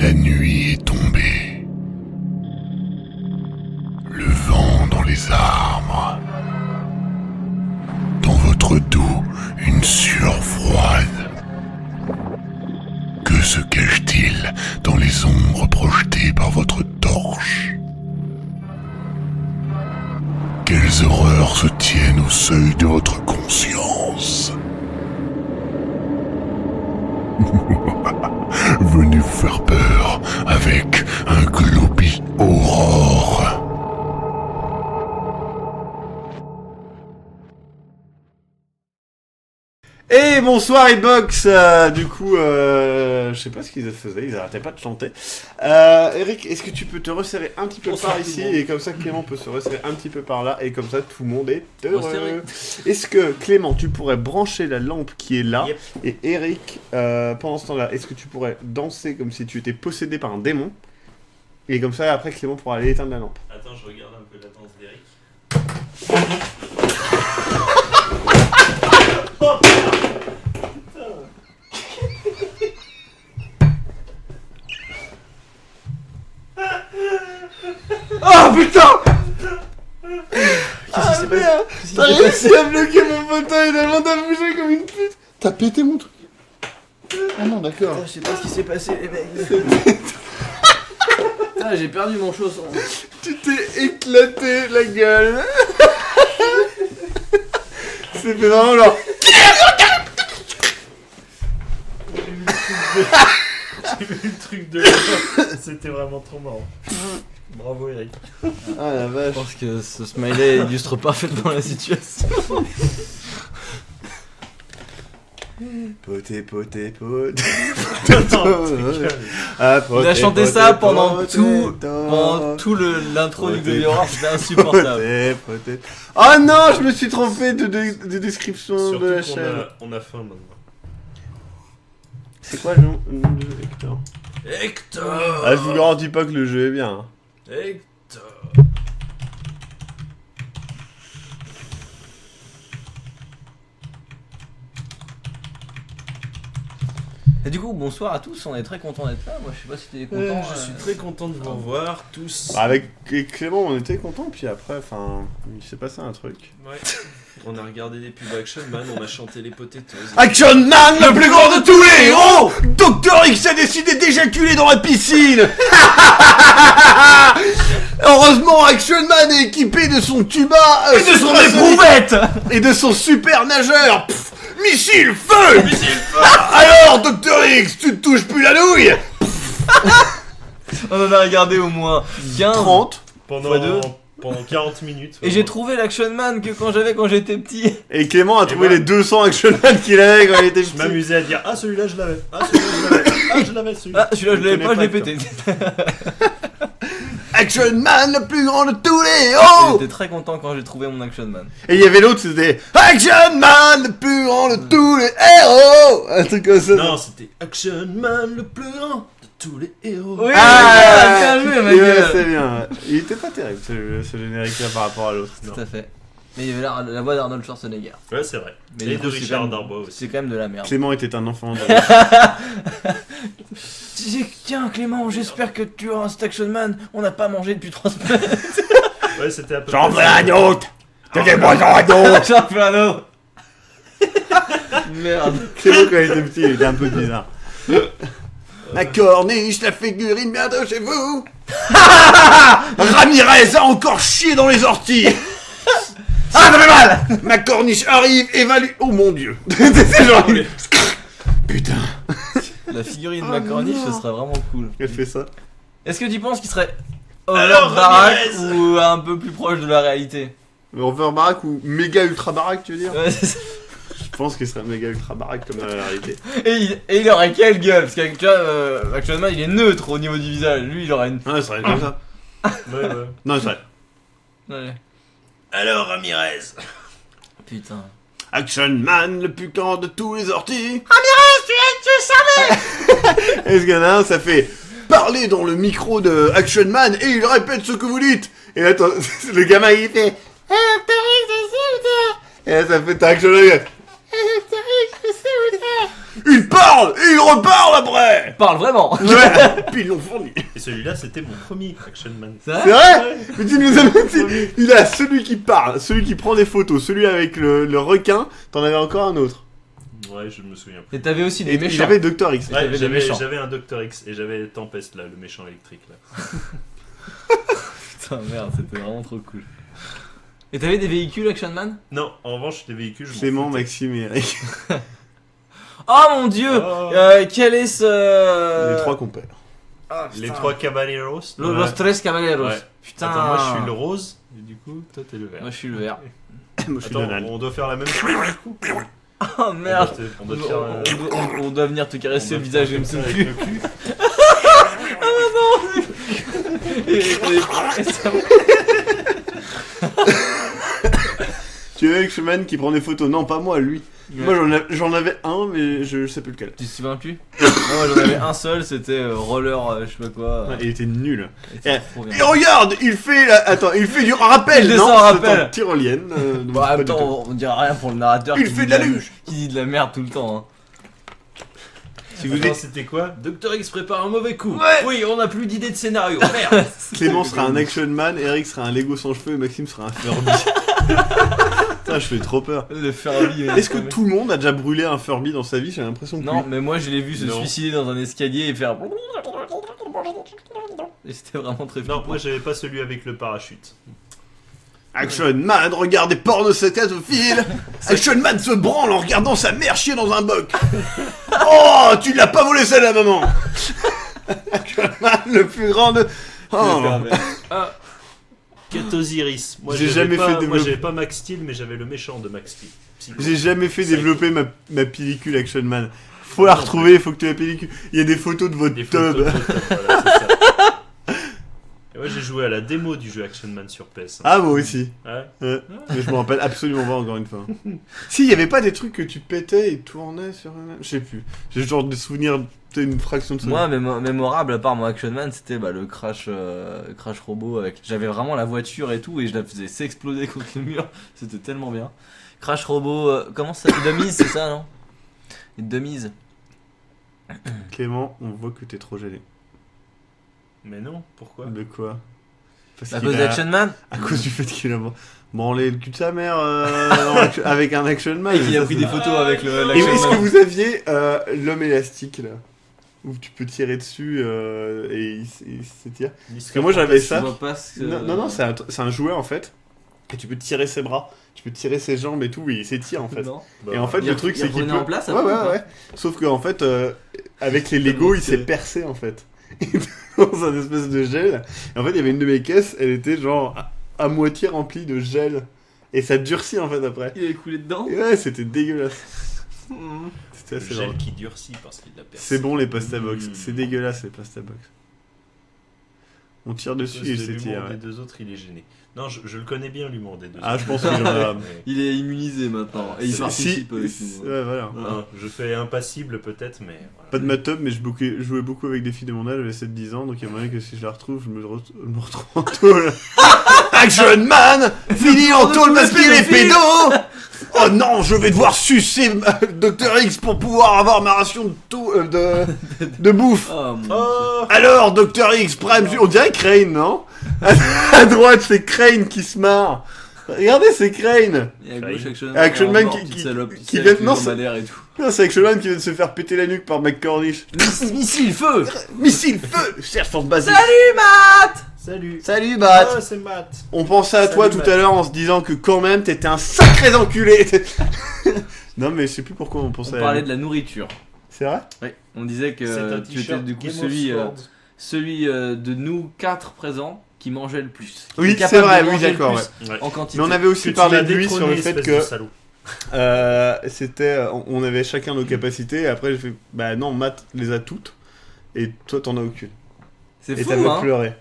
La nuit est tombée. Le vent dans les arbres. Dans votre dos, une sueur froide. Que se cache-t-il dans les ombres projetées par votre torche? Quelles horreurs se tiennent au seuil de votre conscience? Venez vous faire peur avec un Globi Aurore. Et bonsoir Hitbox, du coup, je sais pas ce qu'ils faisaient, ils arrêtaient pas de chanter. Eric, est-ce que tu peux te resserrer un petit peu par ici, et comme ça Clément peut se resserrer un petit peu par là, et comme ça tout le monde est heureux. Est-ce que Clément, tu pourrais brancher la lampe qui est là, et Eric, pendant ce temps-là, est-ce que tu pourrais danser comme si tu étais possédé par un démon, et comme ça après Clément pourra aller éteindre la lampe. Attends, je regarde un peu la danse d'Eric. Oh putain! Qu'est-ce qui s'est passé? T'as réussi à bloquer mon fauteuil tellement t'as bougé comme une pute! T'as pété mon truc! Ah non, d'accord. Je sais pas ce qui s'est passé, les mecs. Putain, j'ai perdu mon chausson. Tu t'es éclaté la gueule! C'est fait vraiment genre. J'ai vu le truc de c'était vraiment trop marrant. Bravo Eric. Ah la vache. Je pense que ce smiley illustre parfaitement la situation. Poté. Il a chanté ça pendant tout l'intro du Globi Aurore, c'était insupportable. Poté. Oh non, je me suis trompé de description Surtout de la qu'on chaîne. on a faim maintenant. C'est quoi le nom de Hector? Hector. Ah, je vous garantis pas que le jeu est bien. Hein. Hector. Et du coup, bonsoir à tous, on est très content d'être là. Moi, je sais pas si t'es content. Je suis très content de vous revoir tous. Avec Clément, on était contents, puis après, enfin, il s'est passé un truc. Ouais. On a regardé des pubs Action Man, on a chanté les potatoes. Action Man, le plus grand de tous les héros! Docteur X a décidé d'éjaculer dans la piscine! Heureusement, Action Man est équipé de son tuba Et de son éprouvette. et de son super nageur! Pff, missile feu! Alors, Docteur X, tu te touches plus la nouille? On en a regardé au moins 15. 30. Pendant 40 minutes. Et j'ai trouvé l'Action Man que quand j'étais petit. Et Clément a trouvé voilà. les 200 Action Man qu'il avait quand il était Je petit. m'amusais à dire ah celui-là je l'avais. Ah celui-là je l'avais. Ah je l'avais celui-là. Ah, celui-là je l'avais pas, je l'ai pété. Action Man, le plus grand de tous les héros! J'étais très content quand j'ai trouvé mon Action Man. Et il y avait l'autre, c'était Action Man, le plus grand de tous les héros! Un truc comme ça. Non, c'était Action Man le plus grand de tous les héros. Oui, Ah, bien joué, ma ouais, gueule. c'est bien. Ouais. Il était pas terrible ce générique-là par rapport à l'autre. Tout à fait. Mais il y avait la voix d'Arnold Schwarzenegger. Ouais, c'est vrai. Mais Et du de coup, c'est Richard quand même- Darbois aussi. C'est quand même de la merde. Clément était un enfant. Tiens Clément, j'espère que tu auras un Action Man. On n'a pas mangé depuis 3 semaines. Ouais, c'était un peu. J'en veux un autre! Donnez-moi un autre! J'en fais un autre. Merde. Clément, quand il était petit, il était un peu bizarre. La corniche, la figurine, bientôt chez vous! Ramirez a encore chié dans les orties! Ah, ça fait mal! Ma corniche arrive, évalue. Oh mon dieu! C'est genre. Putain! La figurine de ma corniche, ce serait vraiment cool. Elle fait ça. Est-ce que tu penses qu'il serait over Alors, baraque Ramirez. ou un peu plus proche de la réalité? Over baraque ou méga ultra baraque, tu veux dire? Ouais, c'est ça. Je pense qu'il serait méga ultra baraque comme dans la réalité. Et il aurait quelle gueule? Parce que tu vois, actuellement il est neutre au niveau du visage. Lui il aurait une. Ouais, ça serait comme ça. Ouais. Non, c'est vrai. Ouais. Alors Ramirez. Putain. Action Man, le plus grand de tous les orties. Tu savais? Est-ce qu'il y en a un, ça fait parler dans le micro de Action Man et il répète ce que vous dites. Et là, le gamin il fait. Et là, ça fait ta Action Man. il parle et il reparle après. Parle vraiment. Ouais. Puis ils l'ont fourni. Et celui-là, c'était mon premier Action Man. C'est C'est vrai? vrai? Mais tu nous as dit, il a celui qui parle, celui qui prend des photos, celui avec le requin, t'en avais encore un autre. Ouais, je me souviens plus. Et t'avais aussi des Et méchants. il avait Dr. X. Ouais, t'avais des méchants. j'avais un Dr. X et j'avais Tempest là, le méchant électrique là. Putain, merde, c'était vraiment trop cool. Et t'avais des véhicules Action Man? Non, en revanche, les véhicules, je m'en Clément, foutais. Maxime et Eric. Oh mon dieu! Oh. Quel est ce. Les trois compères. Ah, Les putain. 3 Caballeros. Los Tres Caballeros. Ouais. Putain. Attends, moi je suis le rose, et du coup, toi t'es le vert. Moi je suis le vert. Moi, je suis Attends, Donald. on doit faire la même chose du coup. Oh merde! On doit te faire, On doit venir te caresser on le doit visage, je me faire souviens avec plus. le cul. Tu veux Action Man qui prend des photos? Non, pas moi, lui. Moi j'en avais un, mais je sais plus lequel. Tu te souviens plus? Non, moi j'en avais un seul, c'était roller, je sais pas quoi. Il était nul. Et c'était trop bien. Et regarde, il fait attends, il fait du rappel. Il Non, descend un c'est rappel. en tyrolienne. Bon, en même temps, on dirait rien pour le narrateur Il qui fait dit de la luge. qui dit de la merde tout le temps. Hein. Si vous Attends, êtes... c'était quoi? Docteur X prépare un mauvais coup. Ouais. Oui, on a plus d'idées de scénario. Merde. Clément sera un Action Man, Eric sera un Lego sans cheveux et Maxime sera un Furby. Putain, je fais trop peur. Le Furby. Est-ce que tout le monde a déjà brûlé un Furby dans sa vie? J'ai l'impression que Non, oui. mais moi je l'ai vu se Non. suicider dans un escalier et faire. Et c'était vraiment très Non, flippant. moi j'avais pas celui avec le parachute. Action Man regarde des pornoscatophiles. Action Man se branle en regardant sa mère chier dans un boc. Oh, tu l'as pas volé celle-là, maman. Action Man, le plus grand de... Oh. Ah, Osiris. Moi J'ai j'avais jamais pas, fait moi développer- j'avais pas Max Steel, mais j'avais le méchant de Max Steel. Psycho. J'ai jamais fait Psycho. développer ma pellicule Action Man. Faut la retrouver, faut que tu aies la pellicule. Il y a des photos de votre Des tub. photos de top, voilà, c'est ça. Et ouais, j'ai joué à la démo du jeu Action Man sur PS. Ah, moi aussi. Ouais. Mais je me rappelle absolument pas encore une fois. Si, il y avait pas des trucs que tu pétais et tournais sur un... Je sais plus. J'ai genre des souvenirs, peut-être une fraction de seconde. moi, mémorable, à part mon Action Man, c'était le crash robot avec. J'avais vraiment la voiture et tout, et je la faisais s'exploser contre le mur. C'était tellement bien. Crash robot, comment ça? Dummies, c'est ça, non? Dummies. Clément, on voit que t'es trop gêné. Mais non, pourquoi? De quoi? Parce À qu'il cause a- d'Action Man? À cause du fait qu'il a branlé le cul de sa mère avec un Action Man. Et qu'il a Ça, pris c'est- des photos avec Et l'Action est-ce que Man. vous aviez l'homme élastique là? Où tu peux tirer dessus et il s'étire? Parce que moi j'avais Je ça. vois pas ce que- Non, c'est un jouet en fait. Et tu peux tirer ses bras, tu peux tirer ses jambes et tout, et il s'étire en fait. Non. Et en fait, Il le truc, c'est qu'il revenait peut... en place ouais, après, ouais, ou pas ouais. Sauf qu'en fait, avec les Lego, il s'est stylé. percé en fait. Dans un espèce de gel. Et en fait, il y avait une de mes caisses, elle était genre à moitié remplie de gel. Et ça durcit en fait après. Il est coulé dedans. Et ouais, c'était dégueulasse. C'était Le assez gel drôle. qui durcit parce qu'il l'a percé. C'est bon les pasta box. Mmh. C'est dégueulasse les pasta box. On tire dessus et il C'est s'étire. l'humour Ouais. des deux autres, il est gêné. Non, je le connais bien, l'humour des deux Ah, autres. je pense qu'il en a. Mais- Il est immunisé maintenant. Et il Si, participe avec si, nous. ouais, voilà. Non, je fais impassible peut-être, mais. Voilà. Pas de ma top, mais je jouais beaucoup avec des filles de mon âge, j'avais 7-10 ans, donc il y a moyen que si je la retrouve, je me retrouve en tôle. Action Man fini en tôle parce qu'il est pédo. Oh non, je vais devoir sucer Dr. X pour pouvoir avoir ma ration de bouffe. Oh mon Oh Alors, Dr. X, Prime, on dirait Crane, non? À droite, c'est Crane qui se marre. Regardez, c'est Crane. Et à gauche, Action Action Man mort, qui- petite qui- salope, qui tu sais, vient- avec les non, jambes c'est- à l'air et tout. Non, c'est Action Man qui vient de se faire péter la nuque par McCordish. Missile, feu! Missile, feu, sergent basique. Salut, Matt! Salut Salut, Bat. Ah, c'est Matt On pensait à Salut, toi Matt. tout à l'heure en se disant que quand même t'étais un sacré enculé. Non mais je sais plus pourquoi on pensait On à parlait elle. de la nourriture. C'est vrai? Oui. On disait C'est un que tu étais t-shirt du coup Game of celui Thrones. de nous 4 présents qui mangeait le plus. Qui Oui, était c'est capable vrai, de oui, manger le d'accord, plus Ouais. En quantité. Mais on avait aussi Que tu parlé l'as de lui sur le détrôné, fait espèce que de salaud. on avait chacun nos capacités et après j'ai fait bah non Matt les a toutes et toi t'en as aucune. C'est Et fou, t'avais hein? pleuré.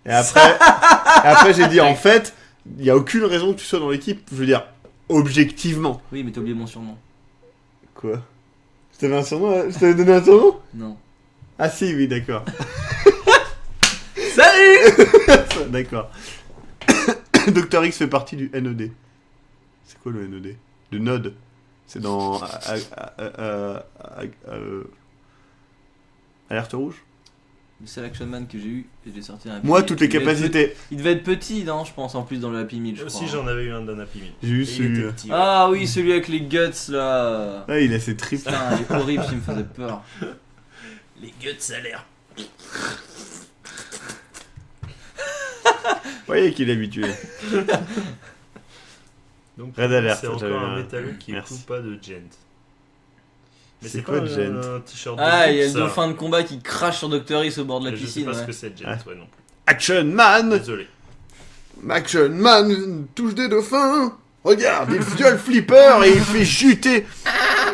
Et après j'ai dit en fait il y a aucune raison que tu sois dans l'équipe, je veux dire objectivement. Oui, mais t'as oublié mon surnom. Quoi? Je t'avais un surnom? Je t'avais donné un surnom? Non. Ah si oui d'accord. Salut! D'accord. Dr. X fait partie du NED. C'est quoi le NED? De Node. C'est dans Alerte rouge. Le seul Action Man que j'ai eu, et j'ai sorti un. Moi, toutes les capacités. Il devait être petit, non, je pense, en plus dans le Happy Meal. Je Aussi, crois. j'en avais eu un d'un Happy Meal. J'ai eu Et il celui. était petit, ouais. Ah oui, celui avec les guts là. Ah, il a ses tripes. Putain, il est horrible, il me faisait peur. Les guts, ça a l'air. Vous voyez qu'il est habitué. Donc, Red Alert, c'est j'avais encore un un- métalleux qui Merci. écoute pas de Gent. Mais C'est c'est quoi, pas Gent un t-shirt de Ah, il y a le groupe, ça. dauphin de combat qui crache sur Dr. X au bord de la Mais je sais piscine. pas ce Ouais. que c'est Gent, Ah. ouais, non plus. Action Man. Désolé. Action Man touche des dauphins. Regarde, il viole Flipper et il fait chuter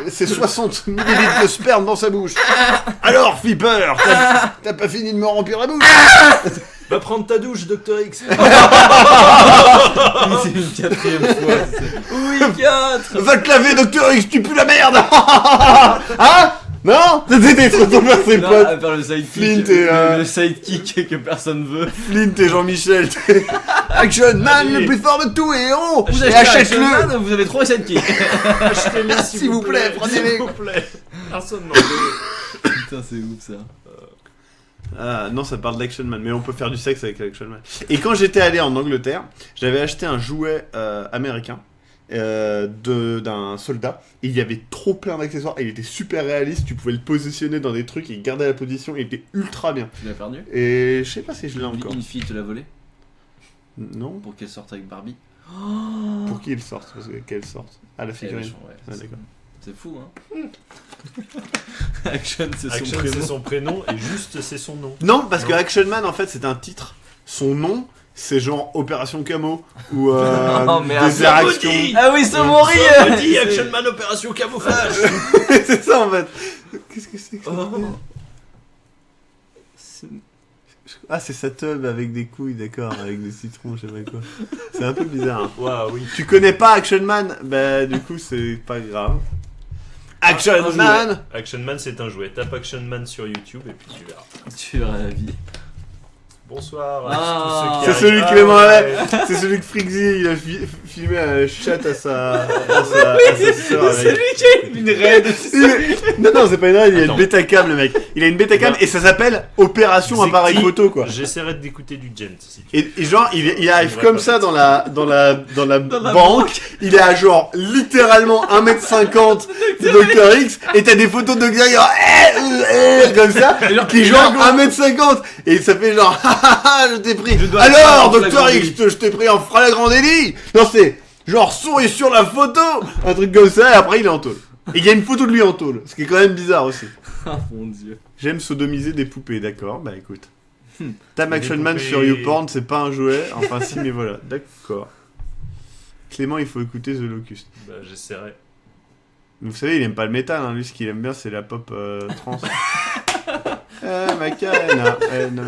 ses 60 millilitres de sperme dans sa bouche. Alors, Flipper, t'as pas fini de me remplir la bouche? Va prendre ta douche, Dr. X. C'est une 4ème fois. Oui, 4. Va te laver, Docteur X, tu pues la merde. Hein? Non? T'es trop tombé vers ses Là, potes. à faire le sidekick, Flint et, le sidekick que personne veut. Flint et Jean-Michel. Action Man, le plus fort de tous les héros. Vous Et achetez Action achète-le. Man, vous avez 3 sidekicks. Achetez-les, S'il vous plaît, prenez-les. S'il vous plaît. Personne n'en veut. Putain, c'est ouf ça. Ah, non, ça parle d'Action Man, mais on peut faire du sexe avec Action Man. Et quand j'étais allé en Angleterre, j'avais acheté un jouet américain d'un soldat. Et il y avait trop plein d'accessoires. Et il était super réaliste. Tu pouvais le positionner dans des trucs et il gardait la position. Il était ultra bien. Tu l'as perdu. Et je sais pas si je l'ai encore. Une fille te l'a volé Non. pour qu'elle sorte avec Barbie. Pour qui il sorte? Parce qu'elle sorte. Ah, la Elle est figurine. méchante, ouais. Ah, d'accord. C'est fou, hein. Action, c'est son Action, prénom. c'est son prénom et juste, c'est son nom. Non, parce que Non. Action Man, en fait, c'est un titre. Son nom, c'est genre Opération Camo. Ou Oh, merde. des air actions. Ah oui, Somori. Ça me dit Action Man Opération Camouflage. C'est ça, en fait. Qu'est-ce que c'est que ça? Oh. C'est- Ah, c'est sa tub avec des couilles, d'accord, avec des citrons, je sais pas quoi. C'est un peu bizarre. Hein. Waouh, oui. Tu connais pas Action Man? Bah, du coup, c'est pas grave. Action Un Man! jouet. Action Man, c'est un jouet. Tape Action Man sur YouTube et puis tu verras. Tu verras la vie. Bonsoir Ah. à tous ceux qui C'est arrivent. celui Ah, qui Clément ouais. avait. C'est celui que Frixie, il a filmé un chat à sa sœur avec. qui a une raid. Non, c'est pas une raid, il a une Attends. Betacam, le mec. Il a une Betacam et ça s'appelle Opération C'est Appareil qui Photo, quoi. J'essaierai d'écouter du Gent si tu veux. Et genre, il arrive J'aimerais comme pas ça faire dans la la banque, il est à genre littéralement 1m50 de Dr X, et t'as des photos de Dr X genre, comme ça, qui est genre 1m50, et ça fait genre, je t'ai pris. Je dois Alors, faire un Dr flagrant X, je t'ai pris en flagrant délit. Non, c'est genre, souris sur la photo, un truc comme ça, et après il est en tôle. Et il y a une photo de lui en tôle, ce qui est quand même bizarre aussi. Ah mon dieu. J'aime sodomiser des poupées, d'accord, bah écoute. Tam Des Action Man poupées. sur YouPorn, c'est pas un jouet, enfin si, mais voilà, d'accord. Clément, il faut écouter The Locust. Bah, j'essaierai. Vous savez, il aime pas le métal, hein. Lui, ce qu'il aime bien, c'est la pop trans. Macarena. Non.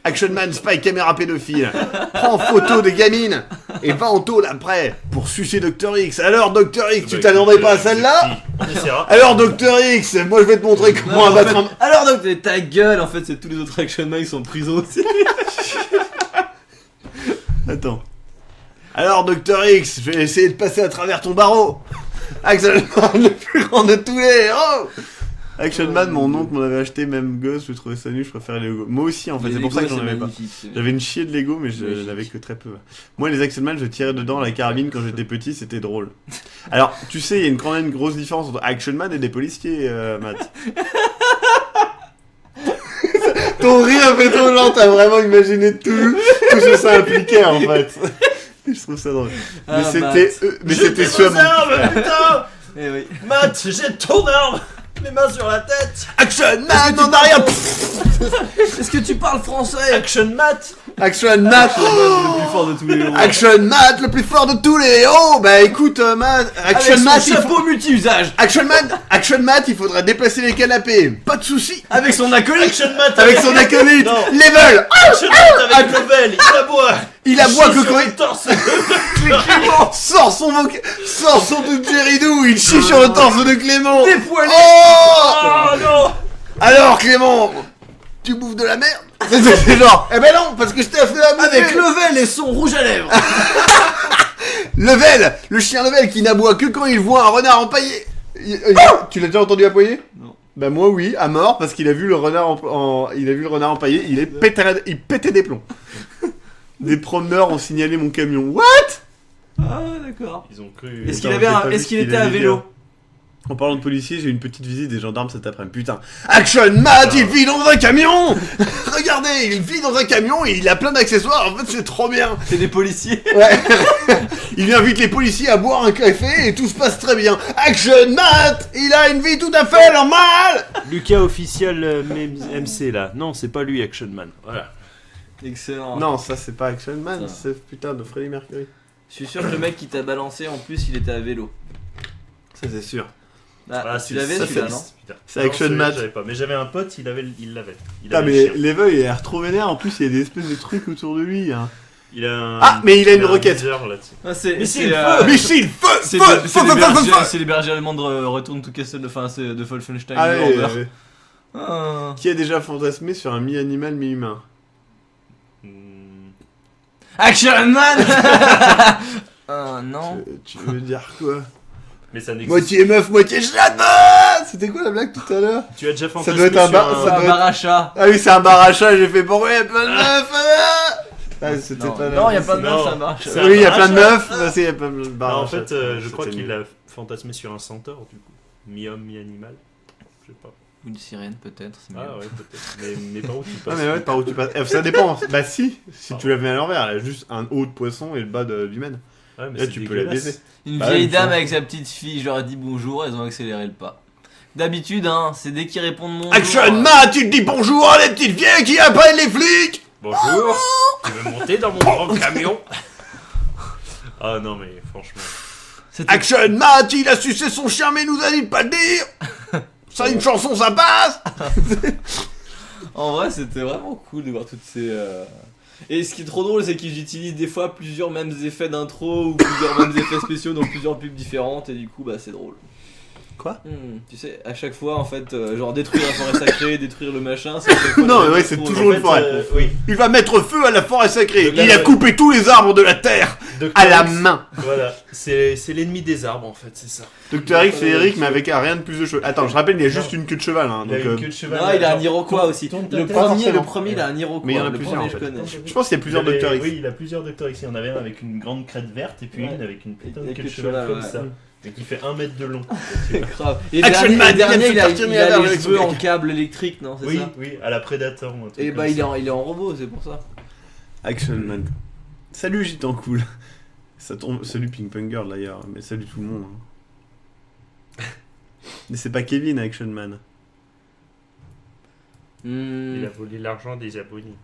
Action Man, spy, caméra pédophile. Prends photo des gamines et va en tôle après pour sucer Dr X. Alors, Dr X, tu Bah, t'attendrais écoute, pas à celle-là? On essaiera. Alors, Dr X, moi je vais te montrer comment Non, en abattre fait- un... Alors donc ta gueule, en fait c'est tous les autres Action Man qui sont en prison aussi. Attends. Alors, Dr X, je vais essayer de passer à travers ton barreau. Action Man, le plus grand de tous les héros. Action Man, mon oncle m'en avait acheté, même gosse, je trouvais ça nul, je préfère les Lego. Moi aussi, en fait, Les c'est pour ça que Lego, j'en avais pas. magnifique, c'est- J'avais une chier de Lego, mais je Magique. l'avais que très peu. Moi, les Action Man, je tirais dedans la carabine quand j'étais petit, c'était drôle. Alors, tu sais, il y a quand même une grosse différence entre Action Man et des policiers, Matt. Ton rire fait trop genre, t'as vraiment imaginé tout ce que ça impliquait, en fait. Je trouve ça drôle. Ah, Mais c'était, Matt. mais c'était Jette ça, vos mon... armes, putain. Eh oui. Matt, jette ton arme. Les mains sur la tête. Action Man en arrière. Est-ce que tu parles français? Action Matt. Action Matt. Le plus fort de tous les héros. Action Matt, le plus fort de tous les héros. Bah écoute, Matt, Action Avec Matt, son chapeau multi-usage. Action Man, il faudrait déplacer les canapés. Pas de soucis. Avec son acolyte. Action Matt Avec son acolyte, Non. Level. Action Matt avec Level. Il aboie. Il aboie chie que sur quand le il torse. sort son de Geridou, il chie sur le torse de Clément. Dépoilé. Oh Oh non. Alors Clément, tu bouffes de la merde. C'est genre, eh ben non, parce que je t'ai fait la bouffer. Avec Level et son rouge à lèvres. Level, le chien Level qui n'aboie que quand il voit un renard empaillé. Tu l'as déjà entendu aboyer? Non. Bah moi oui, à mort parce qu'il a vu le renard il a vu le renard empaillé, il pétait des plombs. Des promeneurs ont signalé mon camion. What? Ah, d'accord. Ils ont cru. Est-ce Attends, qu'il j'ai pas vu est-ce ce qu'il qu'il était à allait vélo? dire. En parlant de policiers, j'ai eu une petite visite des gendarmes cet après-midi. Putain. Action Matt, il vit dans un camion. Regardez, il vit dans un camion et il a plein d'accessoires. En fait, c'est trop bien. C'est des policiers. Ouais. Il invite les policiers à boire un café et tout se passe très bien. Action Matt, il a une vie tout à fait normale. Lucas officiel MC là. Non, c'est pas lui, Action Man. Voilà. Excellent. Non, ça c'est pas Action Man, Ça. c'est putain de Freddie Mercury. Je suis sûr que le mec qui t'a balancé, en plus, il était à vélo. Ça c'est sûr. Ah, Voilà, tu l'avais ça, celui-là, c'est- non? Putain. C'est Non, Action celui-là, Man. j'avais pas. Mais j'avais un pote, il l'avait. Il Ah avait le mais chien. Level il a l'air trop vénère, en plus il y a des espèces de trucs autour de lui. Hein. Il a un. Ah, mais il a une un requête. viseur là-dessus. Ah, c'est Missile, Missile, feu, C'est feu, le- feu, c'est feu, les feu, feu, bergers- feu. c'est les bergers allemands de Return to Castle, enfin c'est de Wolfenstein. Ah New ouais, Order. ouais. Ah. Qui a déjà fantasmé sur un mi-animal, mi-humain? Action Man. Ah non. Tu veux dire quoi? Mais ça n'existe. Moitié meuf, moitié chat. C'était quoi la blague tout à l'heure? Tu as déjà Ça fantasmé doit être un sur bar- un- ça Ah, doit être- Baracha. Ah oui, c'est un barachat, j'ai fait pourquoi y'a plein de meufs ah, c'était Non, pas non, il y a la- plein de meufs, Non. ça marche. C'est Oui, il y a plein de barachat. meufs, bah, si, il y a plein de Non, barachats. en fait, je crois C'était qu'il nul. a fantasmé sur un centaure du coup. Mi-homme, mi-animal. Je sais pas. Ou une sirène peut-être. c'est mieux. Ah ouais, peut-être. Mais par où tu Ah passes? mais ouais, par où tu passes ça dépend. Bah si tu la mets à l'envers, elle a juste un haut de poisson et le bas d'humaine. Ouais, mais Là, c'est tu peux la dégueulasse. baiser. Une Bah, vieille une dame fois. avec sa petite fille, je leur ai dit bonjour, elles ont accéléré le pas. D'habitude, hein, c'est dès qu'ils répondent bonjour. Action Man, tu te dis bonjour à les petites vieilles qui appellent les flics. Bonjour, tu veux monter dans mon grand camion? Ah non, mais franchement. C'était- Action Man, il a sucé son chien mais nous a dit de pas le dire. Ça une chanson, ça passe. En vrai, c'était vraiment cool de voir toutes ces. Et ce qui est trop drôle, c'est qu'ils utilisent des fois plusieurs mêmes effets d'intro ou plusieurs mêmes effets spéciaux dans plusieurs pubs différentes, et du coup, bah c'est drôle. Quoi? Tu sais, à chaque fois, en fait, genre détruire la forêt sacrée, détruire le machin, c'est à chaque fois Non, la même ouais, c'est intro. toujours En une fait, forêt. oui. Il va mettre feu à la forêt sacrée. Donc là, Il a ouais. coupé tous les arbres de la terre Dr. à la X, main. Voilà, c'est l'ennemi des arbres en fait, c'est ça. Docteur X, c'est Eric, mais avec rien de plus de cheveux. Attends, je rappelle, il y a juste une queue de cheval. Hein, Il a donc, une queue de cheval. Non, il a un genre, Iroquois aussi. tourne ta Le tête. premier, il a un Iroquois. Mais il y en a le plusieurs, premier, en je fait. connais. je pense qu'il y a plusieurs Il avait- Docteur X. Oui, il a plusieurs Dr. X. Il y en avait un avec une grande crête verte et puis Ouais. une avec une putain de Et queue que de cheval cheval, comme ouais. ça. Et qui fait 1 mètre de long. C'est grave. Et Action dernier, Man, le dernier, il il a, vient de se il partir a les avec son cheveux en caca. câble électrique, non? C'est Oui, ça? oui, à la Predator ou un truc Et bah, comme il est, ça. il est en robot, c'est pour ça. Action Man. Salut Gitan Cool. Ça tombe. Salut Ping Pong Girl d'ailleurs, mais salut tout le monde. Hein. Mais c'est pas Kevin Action Man. Il a volé l'argent des abonnés.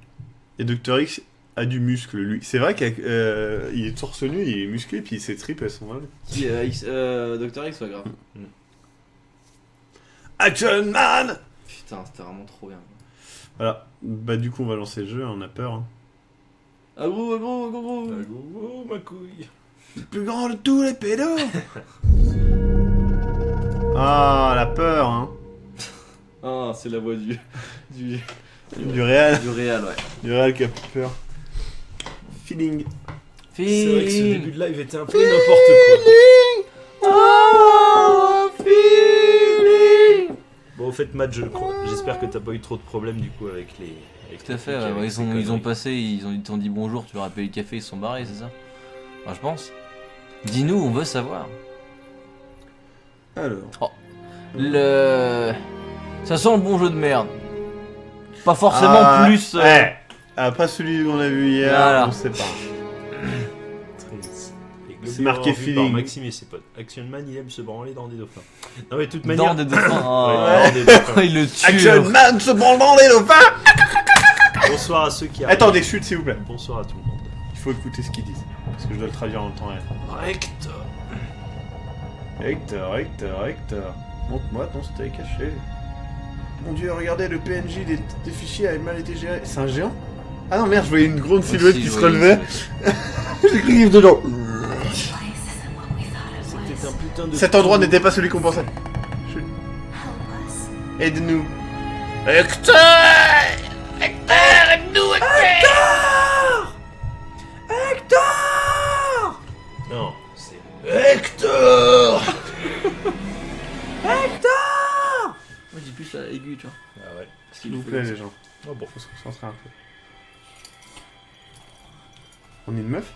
Et Docteur X a du muscle lui. C'est vrai qu'il est torse nu, il est musclé, puis ses tripes elles sont vraies. Qui, Dr. X, ouais, grave. Action Man. Putain, c'était vraiment trop bien. Voilà. Bah du coup on va lancer le jeu, on a peur. Hein. Ah gros, gros, gros, gros. Oh ma couille. Le plus grand de tous les pédos. Ah la peur hein. Ah, c'est la voix du Du réel. du réel, ouais. Du réel qui a plus peur. Feeling. C'est vrai que ce début de live était un peu n'importe quoi. Oh, feeling. Bon, au fait, Matt, j'espère que t'as pas eu trop de problèmes du coup avec les. Avec Tout à les fait, trucs, ouais, avec ils ces ont conneries. passé, ils t'ont dit bonjour, tu leur as payé le café, ils se sont barrés, c'est ça? Enfin, je pense. Dis-nous, on veut savoir. Alors. Ça sent le bon jeu de merde. Pas forcément plus. Ouais. Ah, pas celui qu'on a vu hier, Voilà. on sait pas. Et C'est marqué globalement, vu feeling. par Maxime et ses potes. Action Man, il aime se branler dans des dauphins. Non, mais de toute Dans manière. des dauphins. Oh. Ouais, dans des dauphins. Il le tue. Action Man se branle dans les dauphins. Bonsoir à ceux qui arrivent. Attends, des chutes s'il vous plaît. Bonsoir à tout le monde. Il faut écouter ce qu'ils disent. Parce que je dois le traduire en temps réel. Rector. Hector. Montre-moi ton steak caché. Mon dieu, regardez, le PNJ des fichiers a mal été géré. C'est un géant? Ah non, merde, je voyais une grande silhouette qui se relevait. J'ai cru qu'il y avait dedans. C'était un putain de. Cet endroit n'était pas celui qu'on pensait. Aide-nous. Hector! Non. plaît, les gens. Oh bon. Faut se concentrer un peu. On est une meuf?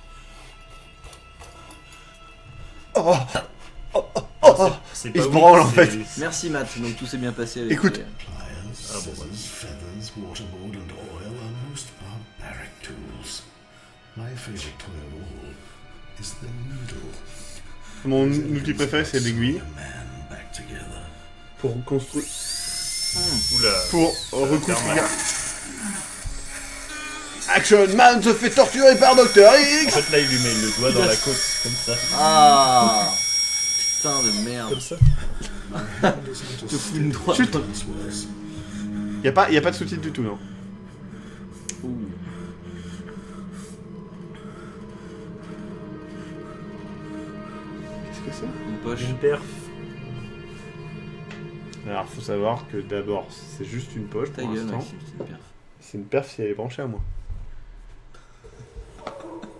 Oh, C'est Il se oui, branle, en c'est- fait. Merci Matt, donc tout s'est bien passé avec Écoute. Ah bon, voilà. Feathers, waterboard, and oil are most barbaric tools. My favorite toy of all is the needle. Mon outil préféré, c'est l'aiguille. A man back together. Pour construire. Oula. Pour Ça va recoudre. faire mal. Action Man se fait torturer par Dr. En X. fait, là, il lui met le doigt dans la côte, comme ça. Ah putain de merde. Comme ça. Je te fous une droite. Chut. Y a pas de sous-titres du tout, non? Ouh. Qu'est-ce que c'est? Une poche. Une perf. Alors, faut savoir que d'abord, c'est juste une poche Ta pour gueule, l'instant. Maxime, c'est une perf. C'est une perf si elle est branchée à moi.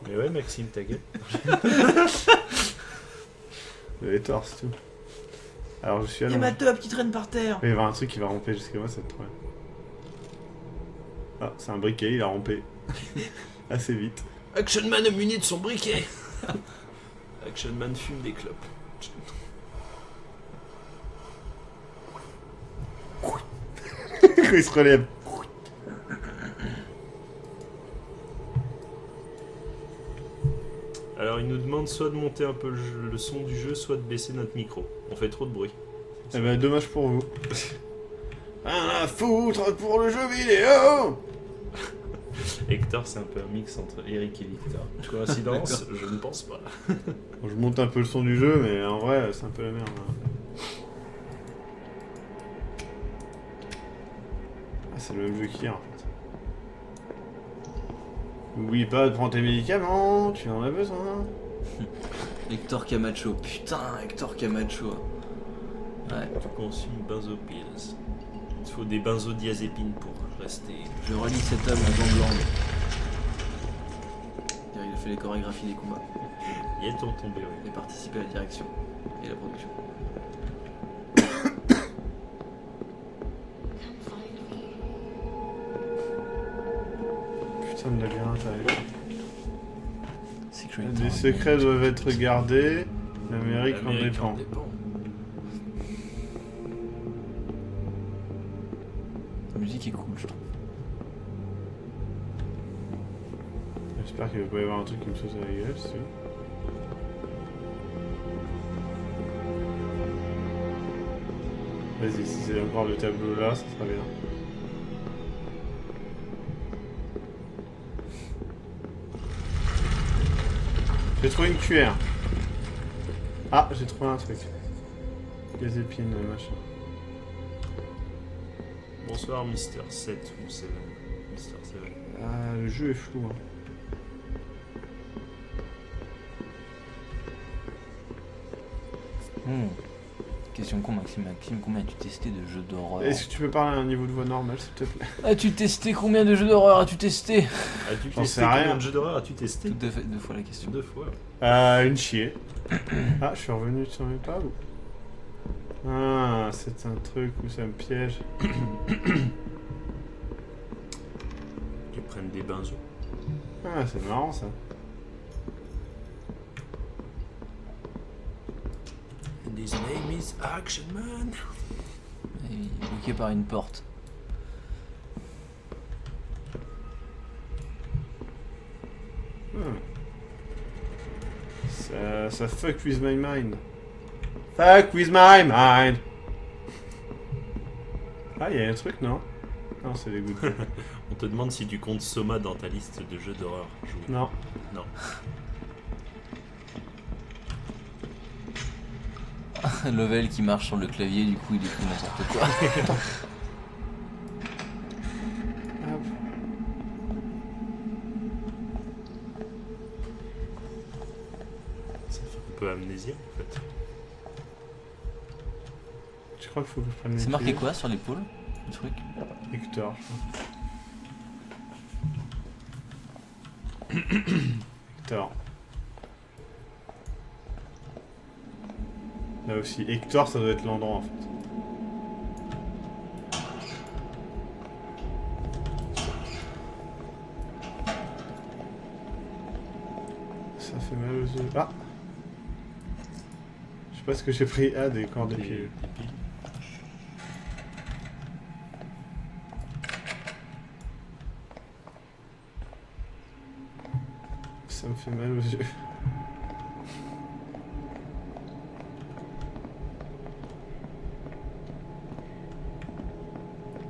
Mais ouais, Maxime, ta gueule. Les torses, tout. Alors, je suis Et allongé. ma top qui traîne par terre. Il va y avoir un truc qui va ramper jusqu'à moi, ça te trouve. Ah, c'est un briquet, il a rampé. Assez vite. Action Man est muni de son briquet. Action Man fume des clopes. Quand il se relève. Alors, il nous demande soit de monter un peu le son du jeu, soit de baisser notre micro. On fait trop de bruit. Eh ben, dommage pour vous. Rien à foutre pour le jeu vidéo. Hector, c'est un peu un mix entre Eric et Victor. Coïncidence? Je ne pense pas. Bon, je monte un peu le son du jeu, mais en vrai, c'est un peu la merde. Hein. Ah, c'est le même jeu qu'hier, en fait. N'oublie pas de prendre tes médicaments, tu en as besoin. Hector Camacho. Putain, Hector Camacho. Ouais. Tu consommes benzopills. Il faut des benzodiazépines pour rester. Je relis cet homme en gangland. Il a fait les chorégraphies des combats. Il est tombé, oui. Et participé à la direction et la production. Putain de labyrinthe avec. Secret. Des secrets doivent être gardés. L'Amérique en dépend. La musique est cool, je trouve. J'espère qu'il va pas y avoir un truc qui me saute à la gueule, si tu veux. Vas-y, si c'est encore le tableau là, ça sera bien. J'ai trouvé une cuillère. Ah, j'ai trouvé un truc. Des épines, machin. Bonsoir, Mister 7 ou 7. Mister 7. Ah, le jeu est flou. Hein. Question con, Maxime. Maxime, combien as-tu testé de jeux d'horreur? Est-ce que tu peux parler à un niveau de voix normal, s'il te plaît? As-tu testé combien de jeux d'horreur as-tu testé? As-tu J'en testé sais rien. combien de jeux d'horreur as-tu testé? Tout à fait, 2 fois la question. 2 fois. Une chier. Ah, je suis revenu sur mes pas ou... Ah, c'est un truc où ça me piège. Qu'ils prennent des benzos. Ah, c'est marrant ça. And his name is Action Man. Et il est bloqué par une porte. Ça fuck with my mind. Fuck with my mind. Ah, il y a un truc, non? Non, c'est des gouttes. On te demande si tu comptes Soma dans ta liste de jeux d'horreur joués. Non. Non. Lovell qui marche sur le clavier, du coup il écrit n'importe quoi. Hop. Ça fait un peu amnésia en fait. Je crois qu'il faut que je prenne mes C'est marqué pieds. quoi sur l'épaule? Le truc? Hector, je crois. Hector. Là aussi, Hector, ça doit être l'endroit en fait. Ça fait mal aux yeux. Ah. Je sais pas ce que j'ai pris. Ah, des cordes de Des pilules. piles. Ça me fait mal aux yeux.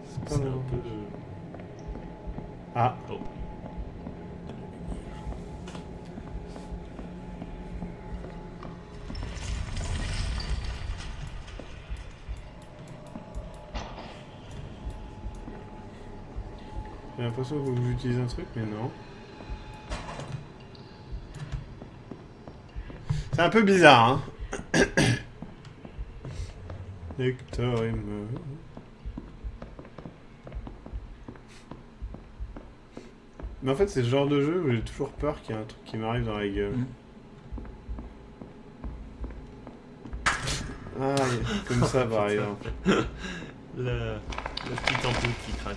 C'est C'est pas un bon. peu... Ah. Oh. J'ai l'impression que vous utilisez un truc, mais non. C'est un peu bizarre, hein. Hector, il me... Mais en fait, c'est ce genre de jeu où j'ai toujours peur qu'il y ait un truc qui m'arrive dans la gueule. Ah, comme ça, par exemple. La petite ampoule qui craque.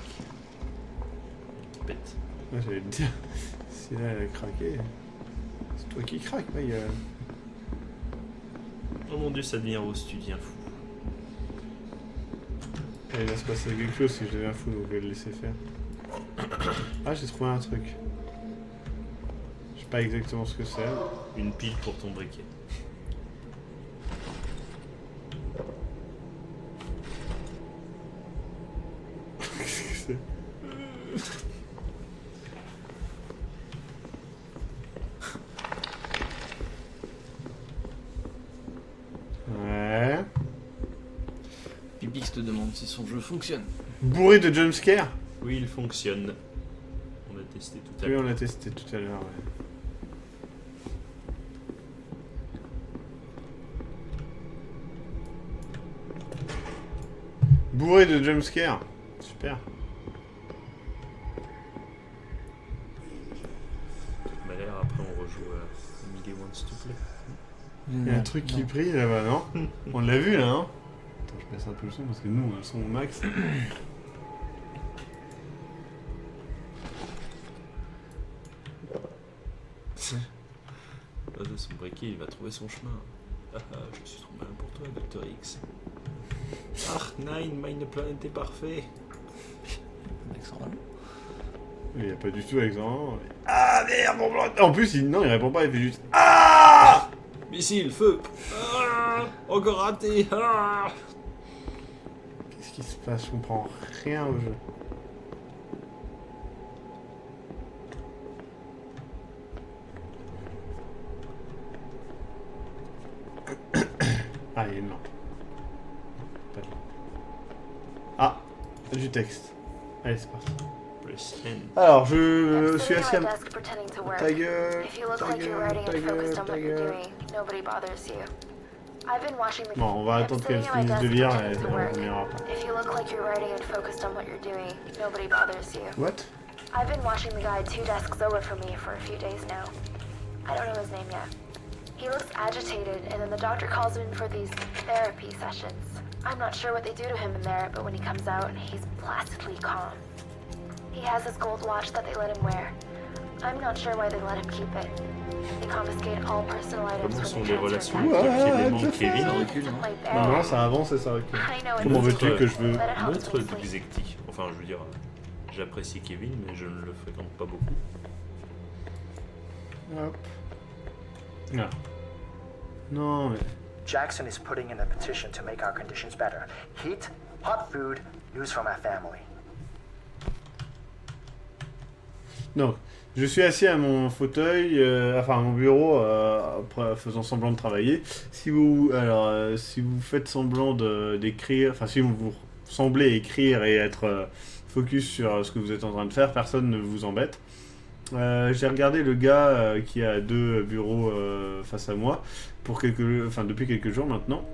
Qui pète. Ouais, j'allais te dire, si là elle a craqué, c'est toi qui craque, ma gueule. Oh mon dieu, ça devient rose, tu deviens fou. Et il va se passer quelque chose si je deviens fou, donc je vais le laisser faire. Ah, j'ai trouvé un truc. Je sais pas exactement ce que c'est. Une pile pour ton briquet. Qu'est-ce que c'est? Ouais. Pipix te demande si son jeu fonctionne. Bourré de jumpscare? Oui, il fonctionne. On a testé tout à Oui, l'heure. on l'a testé tout à l'heure, ouais. Bourré de jumpscare. Super. Mais l'air, après on rejoue à Emily Wants to Play. Il y a un truc qui brille là-bas, non? On l'a vu là, hein? Attends, je baisse un peu le son parce que nous, on a le son au max. Son briquet, il va trouver son chemin. Ah, je suis trop malin pour toi, Dr. X. Ah, Nine, Mine Planet est parfait. Il n'y a pas du tout Alexandre. Ah merde, mon blanc. En plus, non, il répond pas, il fait juste Ah. Missile, feu. Ah, encore raté. Ah. Qu'est-ce qui se passe? Je comprends rien au jeu. Ah, il y a une lampe. Pas de lampe. Ah, du texte. Allez, c'est parti. Press N. Alors, I'm je suis sitting assis at à... my desk pretending to work. Ta gueule, If you look ta like you're gueule, writing ta and focused gueule, on ta what you're gueule. doing, nobody bothers you. I've been watching the. Bon, on va I'm attendre qu'elle sitting at my finisse de desk lire et pretending to on work. reviendra pas. If you look like you're writing and focused on what you're doing, nobody bothers you. What? I've been watching the guy 2 desks over from me for a few days now. I don't know his name yet. He looks agitated, and then the doctor calls him in for these therapy sessions. I'm not sure what they do to him in there, but when he comes out, he's placidly calm. He has his gold watch that they let him wear. I'm not sure why they let him keep it. They confiscate all personal items Comment sont when les they transfer relations it back. entre Clément je et fais Kevin? recule, hein. Play Non, fair. non, ça avance et ça recule. I know Comment it's veux-tu que je veux? but it helps Montre me sleep. d'execti. Enfin, je veux dire, j'apprécie Kevin, mais je ne le fréquente pas beaucoup. Hop. Ah. Non, mais... Jackson is putting in a petition to make our conditions better. Heat, hot food, news from our family. Donc, je suis assis à mon fauteuil, enfin à mon bureau, faisant semblant de travailler. Si vous faites semblant d'écrire, enfin si vous semblez écrire et être focus sur ce que vous êtes en train de faire, personne ne vous embête. J'ai regardé le gars qui a 2 bureaux face à moi depuis quelques jours maintenant.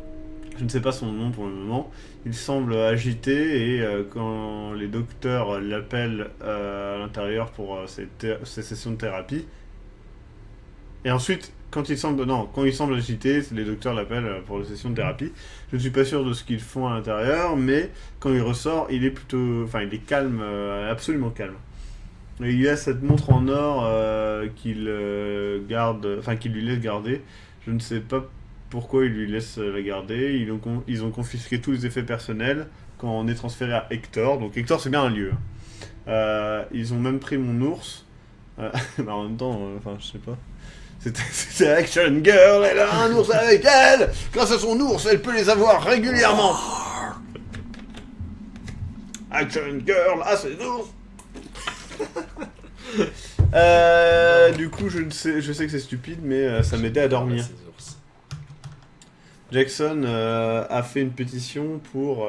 Je ne sais pas son nom pour le moment. Il semble agité et quand les docteurs l'appellent à l'intérieur pour ces sessions de thérapie. Et ensuite, quand il semble agité, les docteurs l'appellent pour les sessions de thérapie. Je ne suis pas sûr de ce qu'ils font à l'intérieur, mais quand il ressort, il est calme, absolument calme. Et il y a cette montre en or qu'il garde, enfin qu'il lui laisse garder. Je ne sais pas pourquoi il lui laisse la garder. Ils ont confisqué tous les effets personnels quand on est transféré à Hector. Donc Hector c'est bien un lieu. Ils ont même pris mon ours. Bah, en même temps, enfin je sais pas. C'était Action Girl, elle a un ours avec elle. Grâce à son ours, elle peut les avoir régulièrement. Action Girl a ses ours. Du coup, je sais que c'est stupide, mais ça m'aidait à dormir. Ces ours. Jackson a fait une pétition pour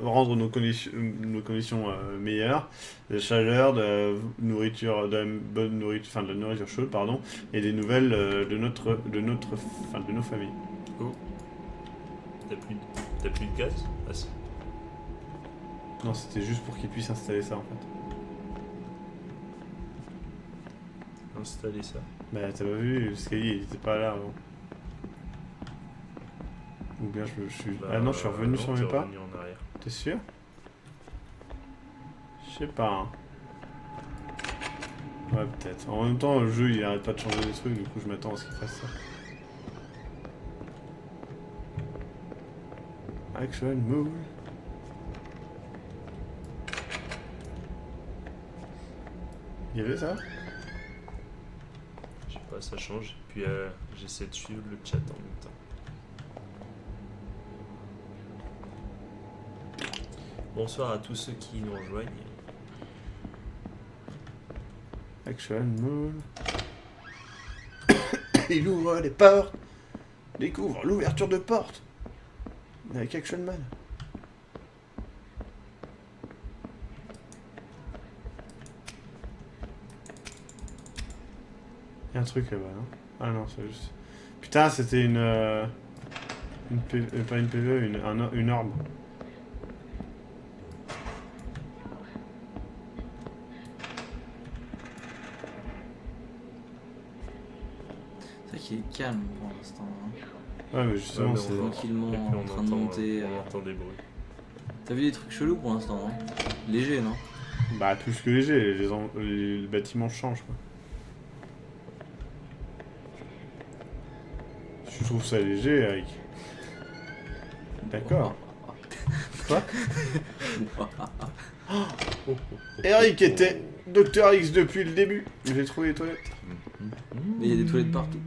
rendre nos conditions meilleures, de chaleur, de nourriture, de la bonne nourriture, enfin de la nourriture chaude, pardon, et des nouvelles de nos familles. Oh. T'as plus de gaz? Ah si. Non, c'était juste pour qu'ils puissent installer ça en fait. Installer ça. Bah t'as pas vu, l'escalier il était pas là avant. Ou bien je suis... Bah, ah non, je suis revenu non, sur t'es mes pas. revenu en arrière. T'es sûr? Je sais pas. Hein. Ouais, peut-être. En même temps, le jeu il arrête pas de changer des trucs, du coup je m'attends à ce qu'il fasse ça. Action move. Il y avait ça? Je sais pas, ça change. Puis j'essaie de suivre le chat en même temps. Bonsoir à tous ceux qui nous rejoignent. Action move. Il ouvre les portes. Découvre l'ouverture de porte. Avec Action Man. Il y a un truc là-bas, non? Ah non, c'est juste... Putain, c'était pas une PVE, une orbe. C'est vrai qu'il est calme pour l'instant. Hein. Ouais, mais justement, Ouais, mais c'est... Tranquillement Et puis en train de monter. on entend des bruits. T'as vu des trucs chelous pour l'instant, hein? Léger, non? Bah, plus que léger, les bâtiments changent, quoi. Tu trouves ça léger, Eric? D'accord. Quoi? Eric était Dr X depuis le début. J'ai trouvé les toilettes. Mais il y a des toilettes partout.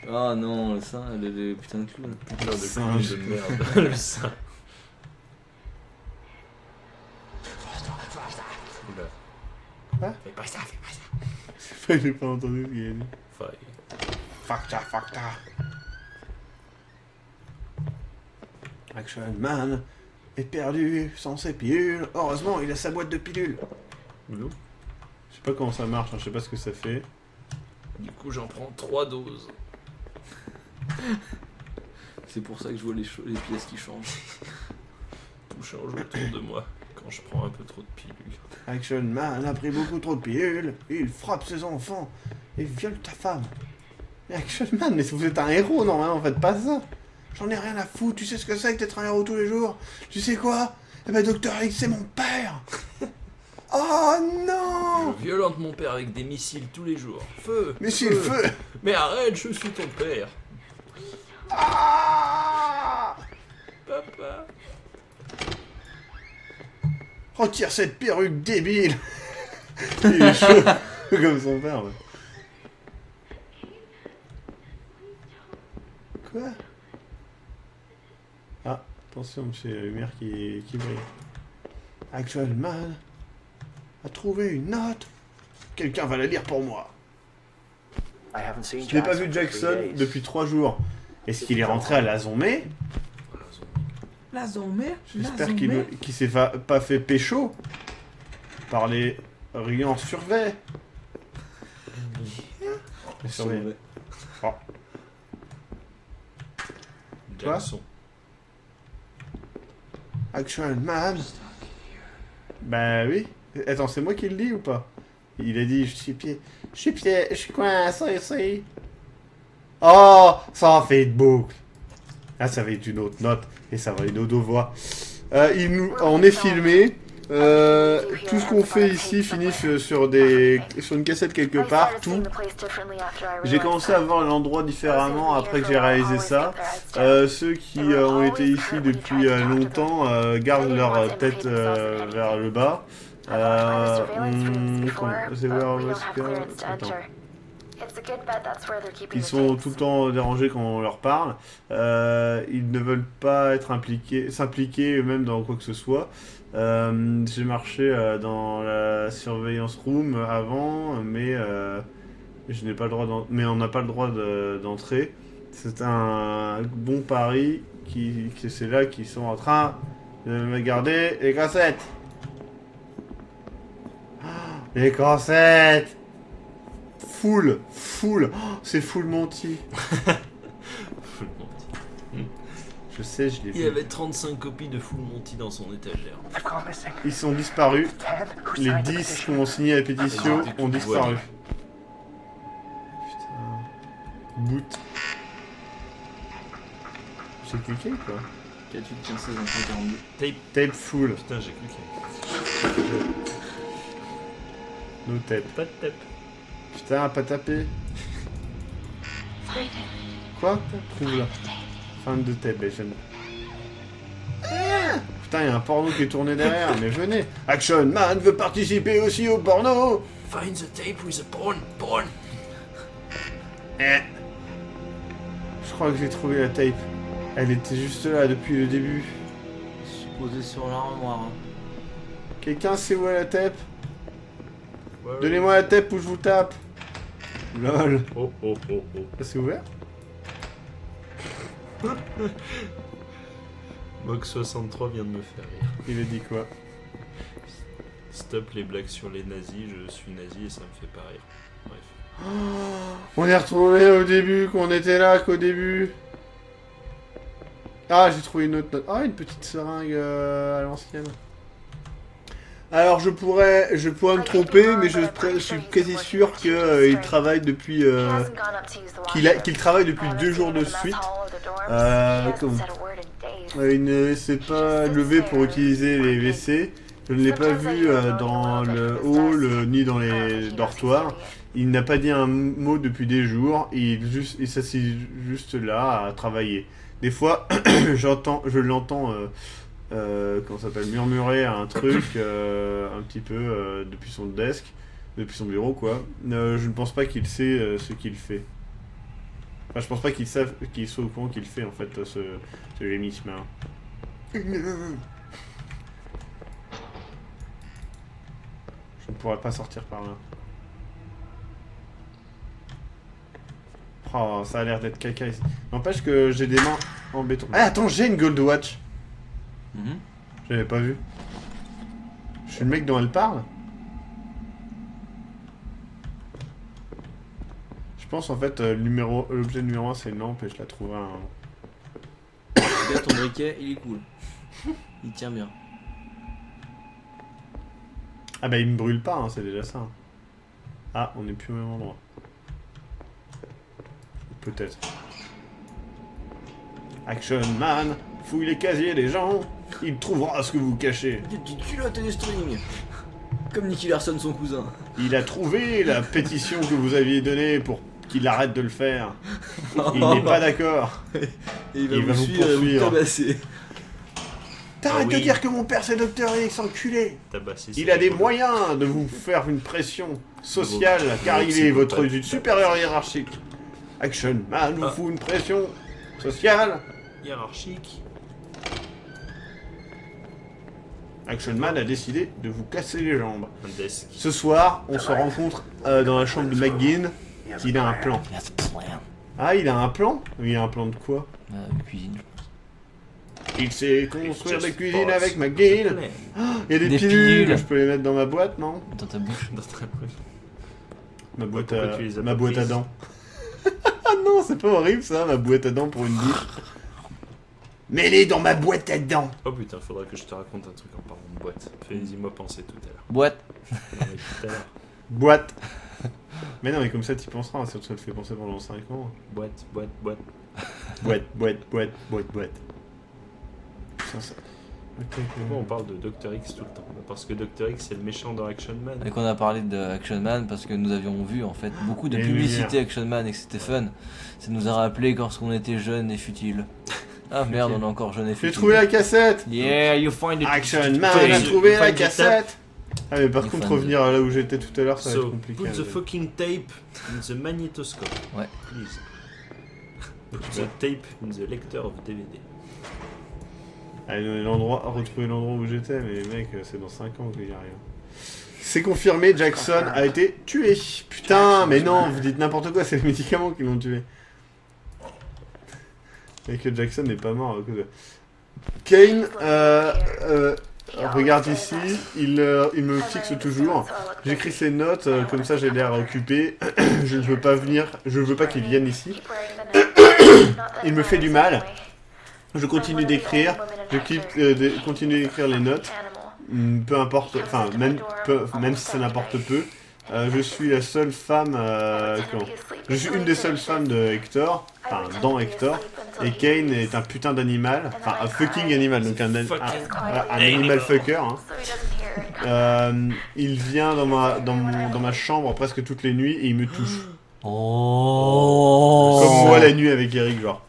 Ah non, le sein, le putain de clown. Putain de Singe. clown de merde. Le sein. Oula. Quoi? Fais pas ça, fais pas ça. J'ai pas entendu ce qu'il a dit. Faille. Facta. Action Man est perdu sans ses pilules. Heureusement, il a sa boîte de pilules. Oula. Je sais pas comment ça marche, hein, je sais pas ce que ça fait. Du coup, j'en prends 3 doses. C'est pour ça que je vois les pièces qui changent. Tout change autour de moi quand je prends un peu trop de pilules. Action Man a pris beaucoup trop de pilules. Il frappe ses enfants et viole ta femme. Mais Action Man, mais vous êtes un héros normalement, faites pas ça. J'en ai rien à foutre, tu sais ce que c'est que d'être un héros tous les jours? Tu sais quoi? Eh ben Dr X, c'est mon père. Oh non! Je violente mon père avec des missiles tous les jours. Feu! Mais si le feu! Mais arrête, je suis ton père! Ah! Papa! Retire cette perruque débile! Il est chaud, comme son père. Ouais. Quoi? Ah, attention, c'est la lumière qui brille. Action Man a trouvé une note. Quelqu'un va la lire pour moi. I haven't seen Je n'ai pas Jackson vu for 3 Jackson days. depuis 3 jours. Est-ce qu'il est rentré à la Zombie? La zombie? J'espère qu'il s'est pas fait pécho par les riants surveillants. Les surveillants. Oh. Jackson. Action Man. Bah oui. Attends, c'est moi qui le dis ou pas? Il a dit, je suis coincé ici. Oh, ça en fait une boucle. Ah, ça va être une autre note. Et ça va être une autre voix. On est filmé. Tout ce qu'on fait ici finit sur une cassette quelque part, tout. J'ai commencé à voir l'endroit différemment après que j'ai réalisé ça. Ceux qui ont été ici depuis longtemps gardent leur tête vers le bas. C'est where was girl? Attends. Ils sont tout le temps dérangés quand on leur parle. Ils ne veulent pas s'impliquer eux-mêmes dans quoi que ce soit. J'ai marché dans la surveillance room avant, mais je n'ai pas le droit mais on n'a pas le droit d'entrer. C'est un bon pari que c'est là qu'ils sont en train de me garder les cassettes. Les cassettes. Full. Oh, c'est Full Monty. Full Monty. Je sais, je l'ai Il y vu. avait 35 copies de Full Monty dans son étagère. I've gone missing. Ils sont disparus. 10 who Les signed the 10 qui petition. ont signé la pétition Ah, ont disparu. voilà. Putain. Boot. J'ai cliqué quoi. 4, 8, 15, 16, 21, 42. Tape full. Putain, j'ai cru qu'il y avait... No tape. Pas de tape. Putain, pas tapé. Quoi? Trouve là. Fin de tape, j'aime. Putain, il y a un porno qui est tourné derrière, mais venez. Action Man veut participer aussi au porno. Find the tape with the porn. Je crois que j'ai trouvé la tape. Elle était juste là depuis le début. Je suis posé sur l'armoire. Hein. Quelqu'un sait où est la tape? Ouais, ouais. Donnez-moi la tape ou je vous tape. Lol. Oh. Ça c'est ouvert? Mock 63 vient de me faire rire. Il a dit quoi? Stop les blagues sur les nazis, je suis nazi et ça me fait pas rire. Bref. On est retrouvé au début, qu'on était là qu'au début. Ah, j'ai trouvé une autre note. Ah, une petite seringue à l'ancienne. Alors, je pourrais me tromper, mais je suis quasi sûr qu'il travaille depuis... qu'il travaille depuis 2 jours de suite. Il ne s'est pas levé pour utiliser les WC. Je ne l'ai pas vu dans le hall ni dans les dortoirs. Il n'a pas dit un mot depuis des jours. Il s'assied juste là à travailler. Des fois, je l'entends comment ça s'appelle, murmurer à un truc un petit peu depuis son desk, depuis son bureau quoi. Je ne pense pas qu'il sait ce qu'il fait. Enfin, je pense pas qu'il soit au courant qu'il fait en fait ce gémissement. Je ne pourrais pas sortir par là. Oh, ça a l'air d'être caca ici. N'empêche que j'ai des mains en béton. Ah, attends, j'ai une Gold Watch. J'avais pas vu. Je suis le mec dont elle parle. Je pense en fait l'objet numéro 1 c'est une lampe et je la trouverai un... Regarde ton briquet, il est cool. Il tient bien. Ah bah il me brûle pas, hein, c'est déjà ça. Ah, on n'est plus au même endroit. Peut-être. Action Man fouille les casiers des gens. Il trouvera ce que vous cachez. Des petites culottes et des strings. Comme Nicky Larson, son cousin. Il a trouvé la pétition que vous aviez donnée pour qu'il arrête de le faire. Il n'est pas d'accord. Et il va Il va vous vous suivre et vous poursuivre. tabasser. T'arrêtes oui. de dire que mon père c'est Dr. X, enculé. Tabasser, Il c'est a des rigolo. moyens de vous faire une pression sociale car il c'est est votre pas- supérieur hiérarchique. Action Man vous Ah. fout une pression sociale. Hiérarchique. Action Man a décidé de vous casser les jambes. Un desk. Ce soir, on se rencontre dans la chambre de McGinn. Il a un plan. Ah, il a un plan? Il a un plan de quoi? Cuisine. Il sait construire Just des cuisines boss. avec McGinn. Ouais. Il y a des Des pilules. pilules. Je peux les mettre dans ma boîte, non? Dans ta bouche. Dans ta bouche. Ma boîte Pourquoi à, tu les as ma pas boîte à prises dents. Ah non, c'est pas horrible ça, ma boîte à dents pour une bouche. Mets-les dans ma boîte à dents. Oh putain, faudra que je te raconte un truc en parlant de boîte. Fais-y-moi penser tout à l'heure. Boîte. Non, mais tout à l'heure. Boîte. Mais non, mais comme ça, t'y penseras, hein, si ça te fait penser pendant 5 ans. Boîte. Boîte. Putain, ça... Pourquoi on parle de Dr. X tout le temps? Parce que Dr. X c'est le méchant dans Action Man. Et qu'on a parlé de Action Man parce que nous avions vu en fait beaucoup de Et publicités Action Man et que c'était fun. Ça nous a rappelé lorsqu'on était jeune et futile. Ah merde, on est encore jeune et J'ai futile. trouvé la cassette. Yeah, you find it. Action Man a trouvé la find the cassette. Ah mais par You contre find revenir là où j'étais tout à l'heure ça va être So, compliqué. put hein, the mais- fucking tape in the magnetoscope. Ouais. Please. Put the tape in the lector of DVD. Ah, retrouver l'endroit où j'étais, mais mec, c'est dans 5 ans qu'il y arrive. C'est confirmé, Jackson a été tué. Putain, mais non, vous dites n'importe quoi, c'est les médicaments qui l'ont tué. Et que Jackson n'est pas mort à cause de... Kane, regarde ici, il me fixe toujours. J'écris ses notes, comme ça j'ai l'air occupé. Je ne veux pas venir, je veux pas qu'il vienne ici. Il me fait du mal. Je continue d'écrire, continue d'écrire les notes, peu importe, enfin même si ça n'importe peu. Je suis la seule femme, je suis une des seules femmes de Hector, enfin dans Hector, et Kane est un putain d'animal, enfin un fucking animal, donc un animal fucker. Hein. Il vient dans ma chambre presque toutes les nuits et il me touche. Oh. Comme moi la nuit avec Eric, genre.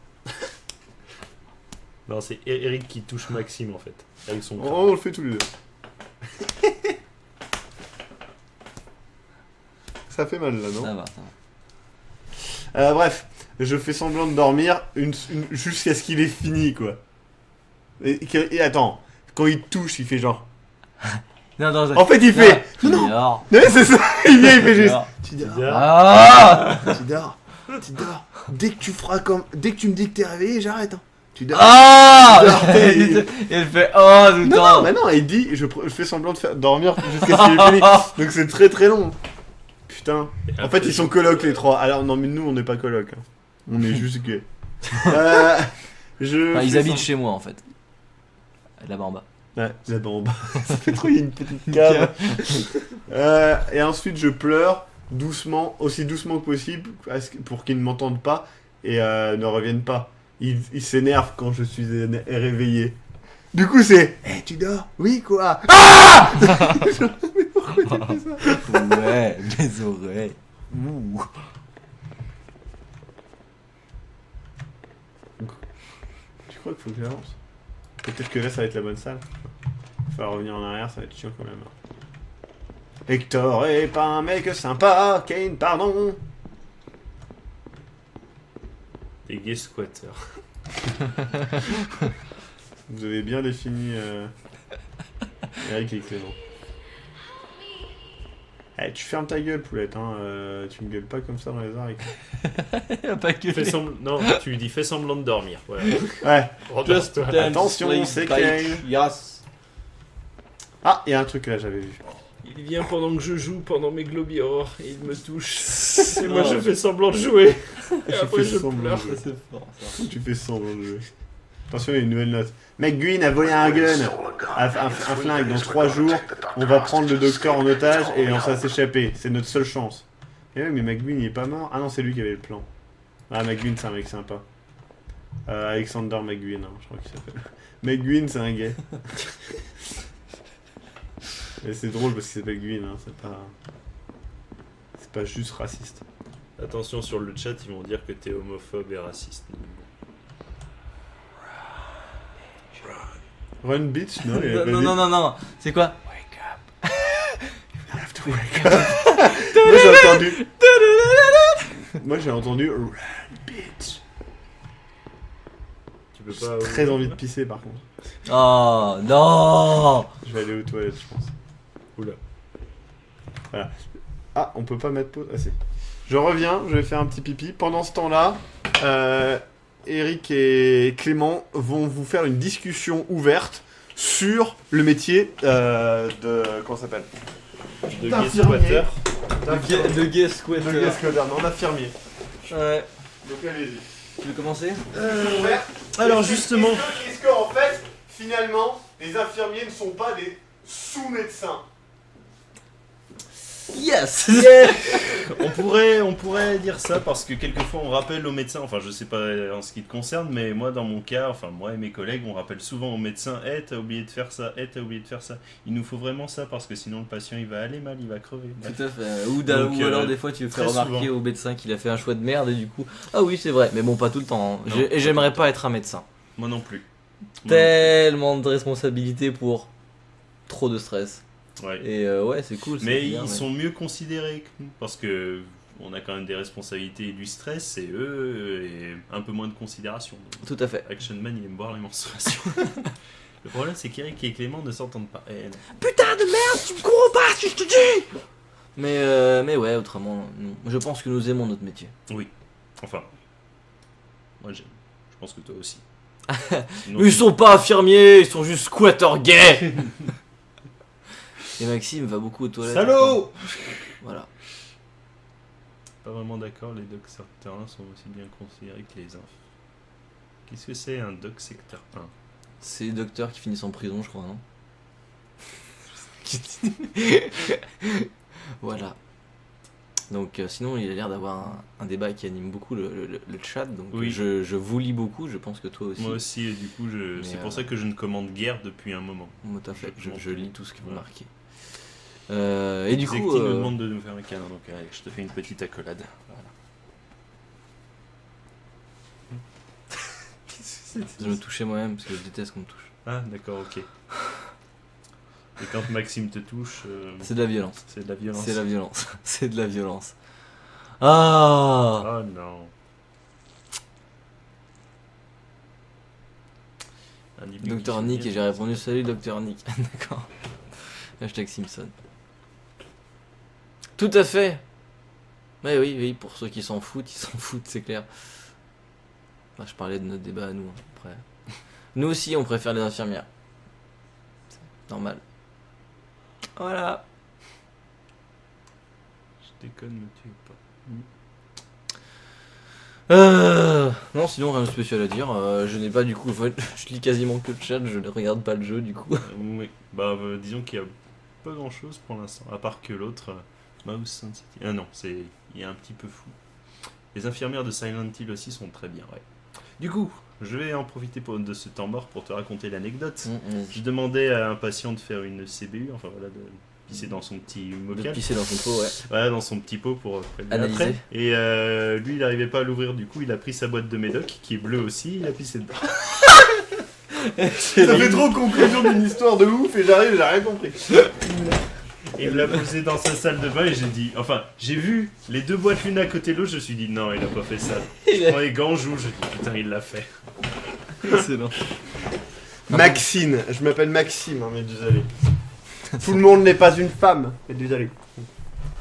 Non, c'est Eric qui touche Maxime en fait, avec son crâne. Oh, on le fait tous les deux. Ça fait mal là, non? Ça va, ça va. Bref, je fais semblant de dormir jusqu'à ce qu'il ait fini, quoi. Et attends, quand il touche, il fait genre... Non, non, En fait, il fait... Non, Non. ouais, c'est ça. Il vient, il fait juste... Tu dors, Ah. tu dors, tu dors. Dès que tu me dis que t'es réveillé, j'arrête. Hein. Tu dors. Ah. Tu dors. Il fait oh tout le Non, temps. mais non, il dit, je fais semblant de faire dormir jusqu'à ce qu'il ait fini. Donc c'est très très long. Putain. En fait, ils sont colocs les trois. Alors, non, mais nous, on n'est pas colocs. Hein. On est juste gays. Enfin, ils fais habitent semblant- chez moi en fait. Là-bas en bas. Ouais, là-bas en bas. Ça fait trop, il y a une petite cave. Et ensuite, je pleure doucement, aussi doucement que possible, pour qu'ils ne m'entendent pas et ne reviennent pas. Ils s'énervent quand je suis réveillé. Du coup, c'est... Eh, tu dors? Oui, quoi? Ah. Mais pourquoi tu fais ça? Ouais, mes oreilles. Ouh. Tu crois qu'il faut que j'avance? Peut-être que là, ça va être la bonne salle. Il va revenir en arrière, ça va être chiant quand même. Hector est pas un mec sympa, Kane, pardon. Des gay squatters. Vous avez bien défini Eric et Clément. Eh, tu fermes ta gueule, poulette, hein. Tu me gueules pas comme ça dans les oreilles. Il a pas que Fais semblant... Non, tu lui dis fais semblant de dormir. Voilà. Ouais. Rendors-toi. Attention, c'est Kane. Yes. Ah, il y a un truc là, j'avais vu. Il vient pendant que je joue, pendant mes globiores, et il me touche. Et moi je fais semblant de jouer. Et après je pleure. C'est fort ça. Tu fais semblant de jouer. Attention, il y a une nouvelle note. McGuinn a volé un gun, un flingue. Dans 3 jours, on va prendre le docteur en otage et on va s'échapper. C'est notre seule chance. Et oui, mais McGuinn il est pas mort. Ah non, c'est lui qui avait le plan. Ah, McGuinn c'est un mec sympa. Alexander McGuinn, hein, je crois qu'il s'appelle. McGuinn c'est un gay. Et c'est drôle parce qu'il s'appelle Gwyn, hein, c'est pas juste raciste. Attention sur le chat, ils vont dire que t'es homophobe et raciste. Run bitch, non? Non, c'est quoi? You have to wake up. Moi j'ai entendu run bitch. Tu peux J'ai pas. très envie de pisser par contre. Oh non. Je vais aller aux toilettes, je pense. Oula. Voilà. Ah, on peut pas mettre pause. Ah si. Je reviens, je vais faire un petit pipi. Pendant ce temps-là, Eric et Clément vont vous faire une discussion ouverte sur le métier de... Comment ça s'appelle? De gay D'infirmier. squatter. De gay squatter. De gascodeur, non, d'infirmier. Ouais. Donc allez-y. Tu veux commencer? Ouais. Alors, justement- Est-ce qu'en fait, finalement, les infirmiers ne sont pas des sous-médecins? Yes. On pourrait dire ça parce que quelquefois on rappelle aux médecins, enfin je sais pas en ce qui te concerne, mais moi dans mon cas, enfin moi et mes collègues, on rappelle souvent aux médecins, t'as oublié de faire ça, t'as oublié de faire ça. Il nous faut vraiment ça parce que sinon le patient il va aller mal, il va crever. Bref. Tout à fait. Ou Donc, alors des fois tu veux faire très remarquer souvent. au médecin qu'il a fait un choix de merde et du coup, ah oui c'est vrai, mais bon pas tout le temps. Hein. Non, Et j'aimerais pas être un médecin. Moi non plus. Tellement de responsabilités pour trop de stress. Ouais. Et ouais c'est cool. c'est Mais bien, ils sont mieux considérés que nous parce que on a quand même des responsabilités et du stress et eux et un peu moins de considération. Tout à fait. Action Man il aime boire les menstruations. Le problème c'est qu'Eric et Clément ne s'entendent pas. Eh, non. Putain de merde, tu me comprends pas si je te dis. Mais ouais, autrement, je pense que nous aimons notre métier. Oui. Enfin. Moi j'aime. Je pense que toi aussi. Sinon, Ils sont pas infirmiers, ils sont juste squatteurs gays. Et Maxime va beaucoup aux toilettes. Salaud. Voilà. Pas vraiment d'accord, les docs secteur 1 sont aussi bien considérés que les infs. Qu'est-ce que c'est un doc secteur 1? C'est les docteurs qui finissent en prison, je crois, non? Voilà. Donc sinon il a l'air d'avoir un débat qui anime beaucoup le chat, donc Oui. je vous lis beaucoup, je pense que toi aussi. Moi aussi, et du coup, Mais, c'est pour ça que je ne commande guère depuis un moment. Moi, tout à fait, Je m'en je fous. lis tout ce que vous Voilà. marquez. Et du coup... Zecti me demande de nous faire un câlin, donc allez, je te fais une petite accolade. Voilà. Je me touchais moi-même parce que je déteste qu'on me touche. Ah, d'accord, ok. Et quand Maxime te touche, C'est de la violence. c'est de la violence. C'est de la violence. C'est de la violence. Ah Oh non. Un début Docteur qui Nick, fait et j'ai bien. répondu salut Docteur Nick. D'accord. Hashtag Simpson. Tout à fait. Ouais, oui, pour ceux qui s'en foutent, ils s'en foutent, c'est clair. Bah, je parlais de notre débat à nous, hein, après. Nous aussi, on préfère les infirmières. C'est normal. Voilà. Je déconne, me tue pas. Non, sinon rien de spécial à dire. Je n'ai pas du coup. Je lis quasiment que le chat, je ne regarde pas le jeu du coup. Oui, bah disons qu'il y a pas grand chose pour l'instant, à part que l'autre, Mouse Sensitive. Ah non, il est un petit peu fou. Les infirmières de Silent Hill aussi sont très bien, ouais. Du coup, je vais en profiter de ce temps mort pour te raconter l'anecdote. Je demandais à un patient de faire une CBU, enfin voilà, de pisser dans son petit De mocal. pisser dans son pot, ouais. Voilà, dans son petit pot pour prélever Analyser. après. Et lui, il n'arrivait pas à l'ouvrir, du coup, il a pris sa boîte de médoc, qui est bleue aussi, il a pissé dedans. Ça fait trop conclusion d'une histoire de ouf et j'arrive, j'ai rien compris. Et il me l'a posé dans sa salle de bain et j'ai dit, enfin, j'ai vu les deux boîtes l'une à côté de l'autre, je me suis dit, non, il a pas fait ça. Je prends les gants, joue, je dis, putain, il l'a fait. Excellent. Maxine, je m'appelle Maxime, hein, Médusalé. Tout le monde n'est pas une femme, Médusalé.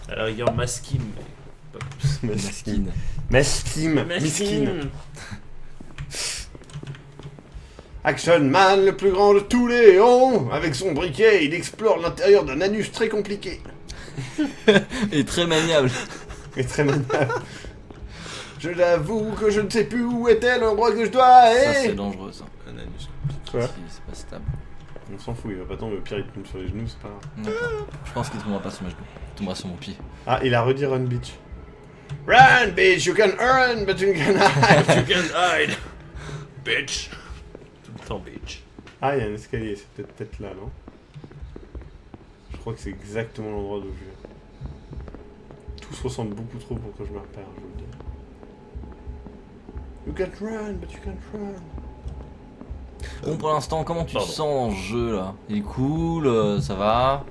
À la rigueur, Maskim, mais pas plus. Mesquine. Mesquine. Misquine. Action Man, le plus grand de tous les héros. Avec son briquet, il explore l'intérieur d'un anus très compliqué. Et très maniable. Et très maniable. Je l'avoue que je ne sais plus où était l'endroit que je dois Ça, aller. c'est dangereux, ça. Un anus. Quoi ? C'est pas stable. On s'en fout, il va pas tomber. Au pire, il tombe sur les genoux, c'est pas grave. D'accord. Je pense qu'il tombera pas sur ma genou. Il tombera sur mon pied. Ah, il a redit Run Bitch. Run Bitch, you can run, but you can hide. You can hide, bitch. Tout le temps, bitch. Ah, il y a un escalier, c'est peut-être là, non? Je crois que c'est exactement l'endroit d'où je viens. Tout se ressemble beaucoup trop pour que je me repère, je vous le dis. You can't run, but you can't run. Bon, pour l'instant, comment tu te Pardon. sens en jeu là? Il est cool, ça va?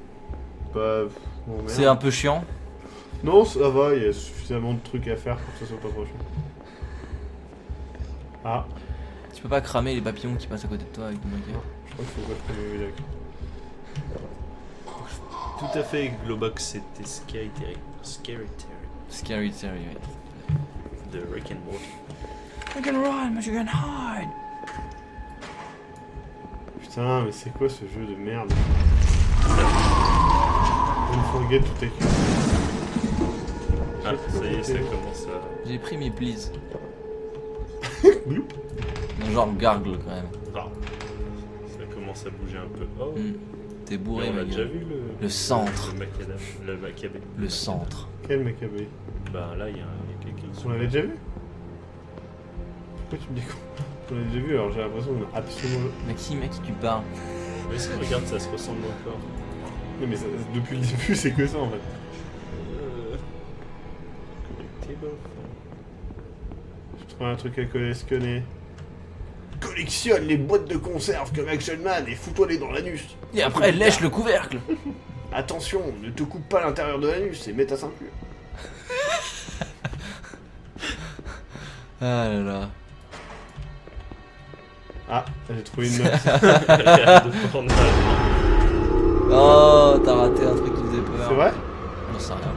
Bah, bon, merde. C'est un peu chiant? Non, ça va, il y a suffisamment de trucs à faire pour que ça soit pas trop chiant. Ah, Tu peux pas cramer les papillons qui passent à côté de toi avec ton briquet? je crois qu'il faut pas que je prenne le médac. Tout à fait, Globox, c'était Scary Terry. Scary Terry. Scary Terry, ouais. De Rick and Morty. You can run, but you can hide. Putain, mais c'est quoi ce jeu de merde? Don't forget to take it. Ah, ça y est, ça commence à... J'ai pris mes please. Gloup. Genre gargle quand même. Ah, ça commence à bouger un peu. Oh, Mm. T'es bourré, on a ma déjà gueule. vu Le centre. Le macabé. Le centre. Quel macabé? Bah là, il y a quelqu'un qui On l'avait déjà vu? Pourquoi tu me dis quoi? On l'a déjà vu, alors j'ai l'impression qu'on a absolument... Mais qui tu parles? Mais si, regarde, ça se ressemble encore. Non mais ça, depuis le début c'est que ça en fait. Collectible. Je trouve un truc à collectionner. Collectionne les boîtes de conserve comme Action Man et fous-toi-les dans l'anus. Et après, lèche le couvercle. Attention, ne te coupe pas l'intérieur de l'anus et mets ta ceinture. Ah là là. Ah, j'ai trouvé une note. Regarde de pornage. Oh, t'as raté un truc qui faisait peur. C'est vrai? J'en sais rien.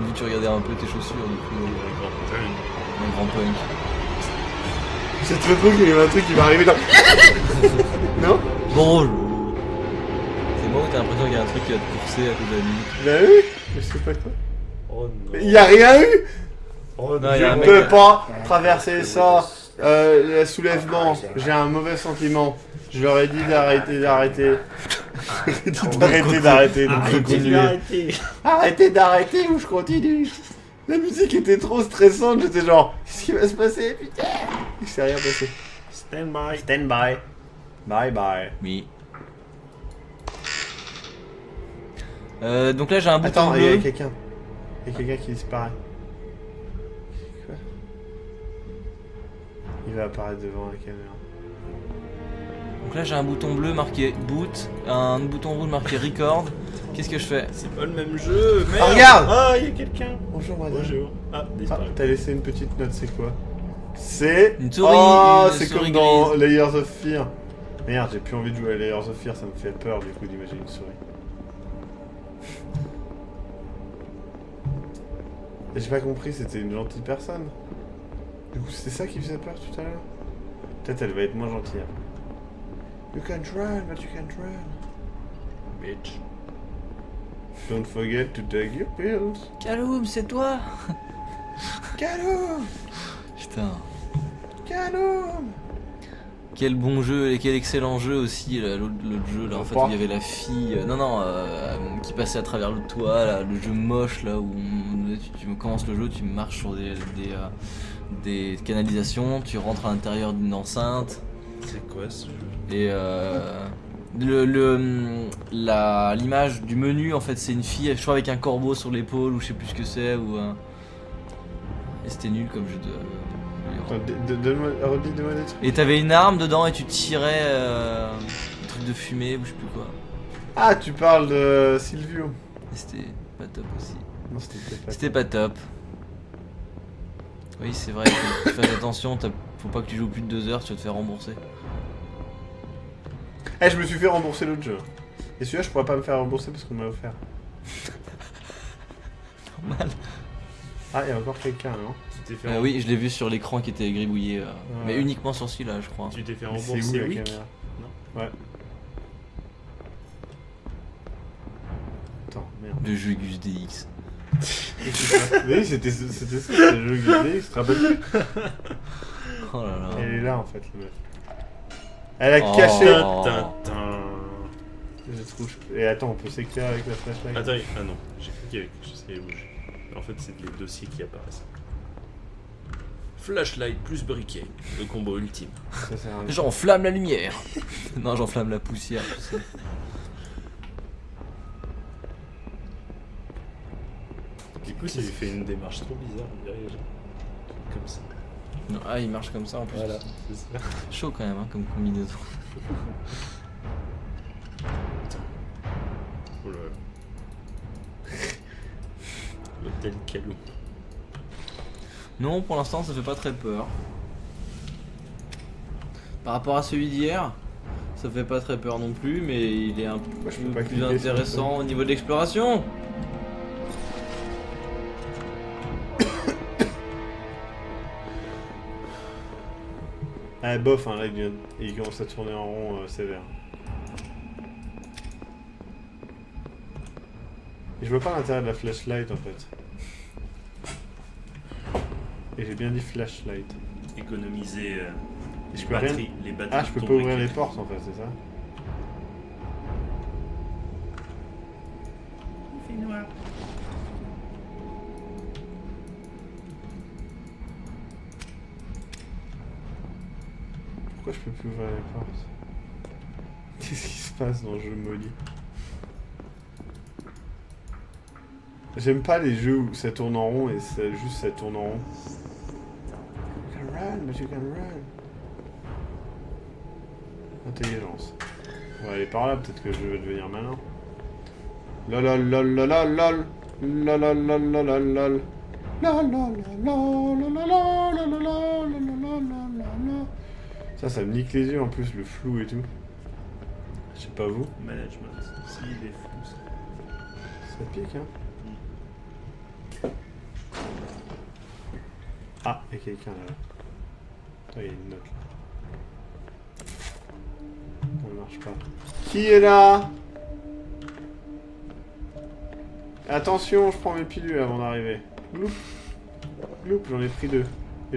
Vu que tu regardais un peu tes chaussures, du coup, un grand punk. J'ai trop cru qu'il y avait un truc qui va arriver dans... Non? Bonjour. C'est moi où t'as l'impression qu'il y a un truc qui va te courser à cause de la musique. Il y a eu? Je sais pas quoi. Oh non. Il y a rien eu? Oh Non, il y a un Je mec- peux pas traverser ça. Le soulèvement, j'ai un mauvais sentiment. Je leur ai dit d'arrêter. J'ai dit d'arrêter, donc je continue. Arrêtez d'arrêter ou je continue. La musique était trop stressante, j'étais genre, qu'est-ce qui va se passer, putain? Il s'est rien passé. Stand by. Stand by. Bye bye. Oui. Donc là j'ai un bouton Attends, il y a bleu. quelqu'un. Il y a quelqu'un qui disparaît. Quoi? Il va apparaître devant la caméra. Donc là j'ai un bouton bleu marqué boot, un bouton rouge marqué record. Qu'est-ce que je fais? C'est pas le même jeu, merde. Ah, regarde. Ah, il y a quelqu'un. Bonjour madame. Bonjour. Ah, Ah, disparu. t'as laissé une petite note, c'est quoi? C'est... Une souris, Oh, une c'est souris comme dans grise. Layers of Fear. Merde, j'ai plus envie de jouer à Layers of Fear, ça me fait peur du coup d'imaginer une souris. Et j'ai pas compris, c'était une gentille personne. Du coup, c'était ça qui faisait peur tout à l'heure? Peut-être elle va être moins gentille. You can't run, but you can't run. Bitch. Don't forget to take your pills. Kaloum, c'est toi? Kaloum! Putain. Kaloum! Quel bon jeu et quel excellent jeu aussi, là, l'autre jeu là en fait où il y avait la fille, qui passait à travers le toit, là, le jeu moche là où tu commences le jeu, tu marches sur des canalisations, tu rentres à l'intérieur d'une enceinte C'est quoi ce jeu? et l'image du menu en fait c'est une fille, je crois avec un corbeau sur l'épaule ou je sais plus ce que c'est ou et c'était nul comme jeu de. Attends, donne-moi des trucs. Et t'avais une arme dedans et tu tirais un truc de fumée ou je sais plus quoi. Ah, tu parles de Silvio. Et c'était pas top aussi. Non, c'était pas. C'était pas top. Oui, c'est vrai, fais attention, faut pas que tu joues plus de 2 heures, tu vas te faire rembourser. Eh, je me suis fait rembourser l'autre jeu. Et celui-là, je pourrais pas me faire rembourser parce qu'on m'a offert. Normal. Ah, il y a encore quelqu'un, non? Tu t'es fait Oui, je l'ai vu sur l'écran qui était gribouillé, mais Ouais. uniquement sur celui-là, je crois. Tu t'es fait Mais c'est rembourser où la Wick? caméra? Ouais. Attends, merde. Le jeu Gus DX. Mais oui, c'était ça, le jeu Guidé, tu te rappelles plus? Oh là là. Elle est là en fait, la meuf. Elle a Oh. caché. Tintin. Je trouve. Et attends, on peut s'éclairer avec la flashlight. Attends, ah non, j'ai cru qu'il y avait quelque chose qui est rouge. En fait, c'est les dossiers qui apparaissent. Flashlight plus briquet, le combo ultime. Ça sert à rien. J'enflamme la lumière. Non, j'enflamme la poussière, tu sais. Du coup, ça lui fait une démarche trop bizarre, on dirait. Comme ça. Non, ah, il marche comme ça en plus. Voilà, c'est ça. Chaud quand même, hein, comme combinaison. Oh là là. L'hôtel Calou. Non, pour l'instant, ça fait pas très peur. Par rapport à celui d'hier, ça fait pas très peur non plus, mais il est un Moi, je peux peu pas plus cliquer sur le intéressant au niveau de l'exploration. Ah, bof, hein, là il commence à tourner en rond sévère. Et je vois pas l'intérêt de la flashlight en fait. Et j'ai bien dit flashlight. Économiser Et je les peux rien- batteries. Les batteries Ah, je peux de pas ton ouvrir les briquet. portes en fait, c'est ça? Pourquoi je peux plus ouvrir les portes? Qu'est-ce qui se passe dans le jeu maudit? J'aime pas les jeux où ça tourne en rond et ça tourne en rond. You can run, but you can run. Intelligence. On va aller par là, peut-être que je vais devenir malin. Lol. Ça me nique les yeux en plus, le flou et tout. Je sais pas vous. Management. Si, il est fou, ça. Ça pique, hein. Ah, il y a quelqu'un là. Attends, il y a une note là. Ça marche pas. Qui est là? Attention, je prends mes pilules avant d'arriver. Gloup. Gloup, j'en ai pris 2. Et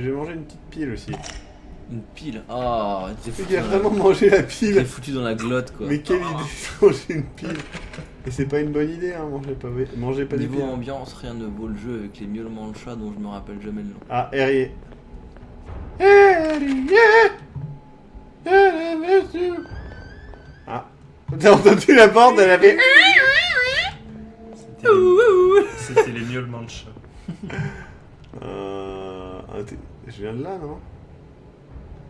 je vais manger une petite pile aussi. Une pile. Ah, Il a vraiment mangé la t'es pile. foutu dans la glotte quoi. Mais quelle idée de manger une pile. Et c'est pas une bonne idée, hein, mangez pas des Niveau piles. ambiance, rien ne vaut le jeu avec les miaulements de chat dont je me rappelle jamais le nom. Ah, Harry. Ah. T'as entendu la porte, elle a fait... C'était les miaulements de chat. Je viens de là, non?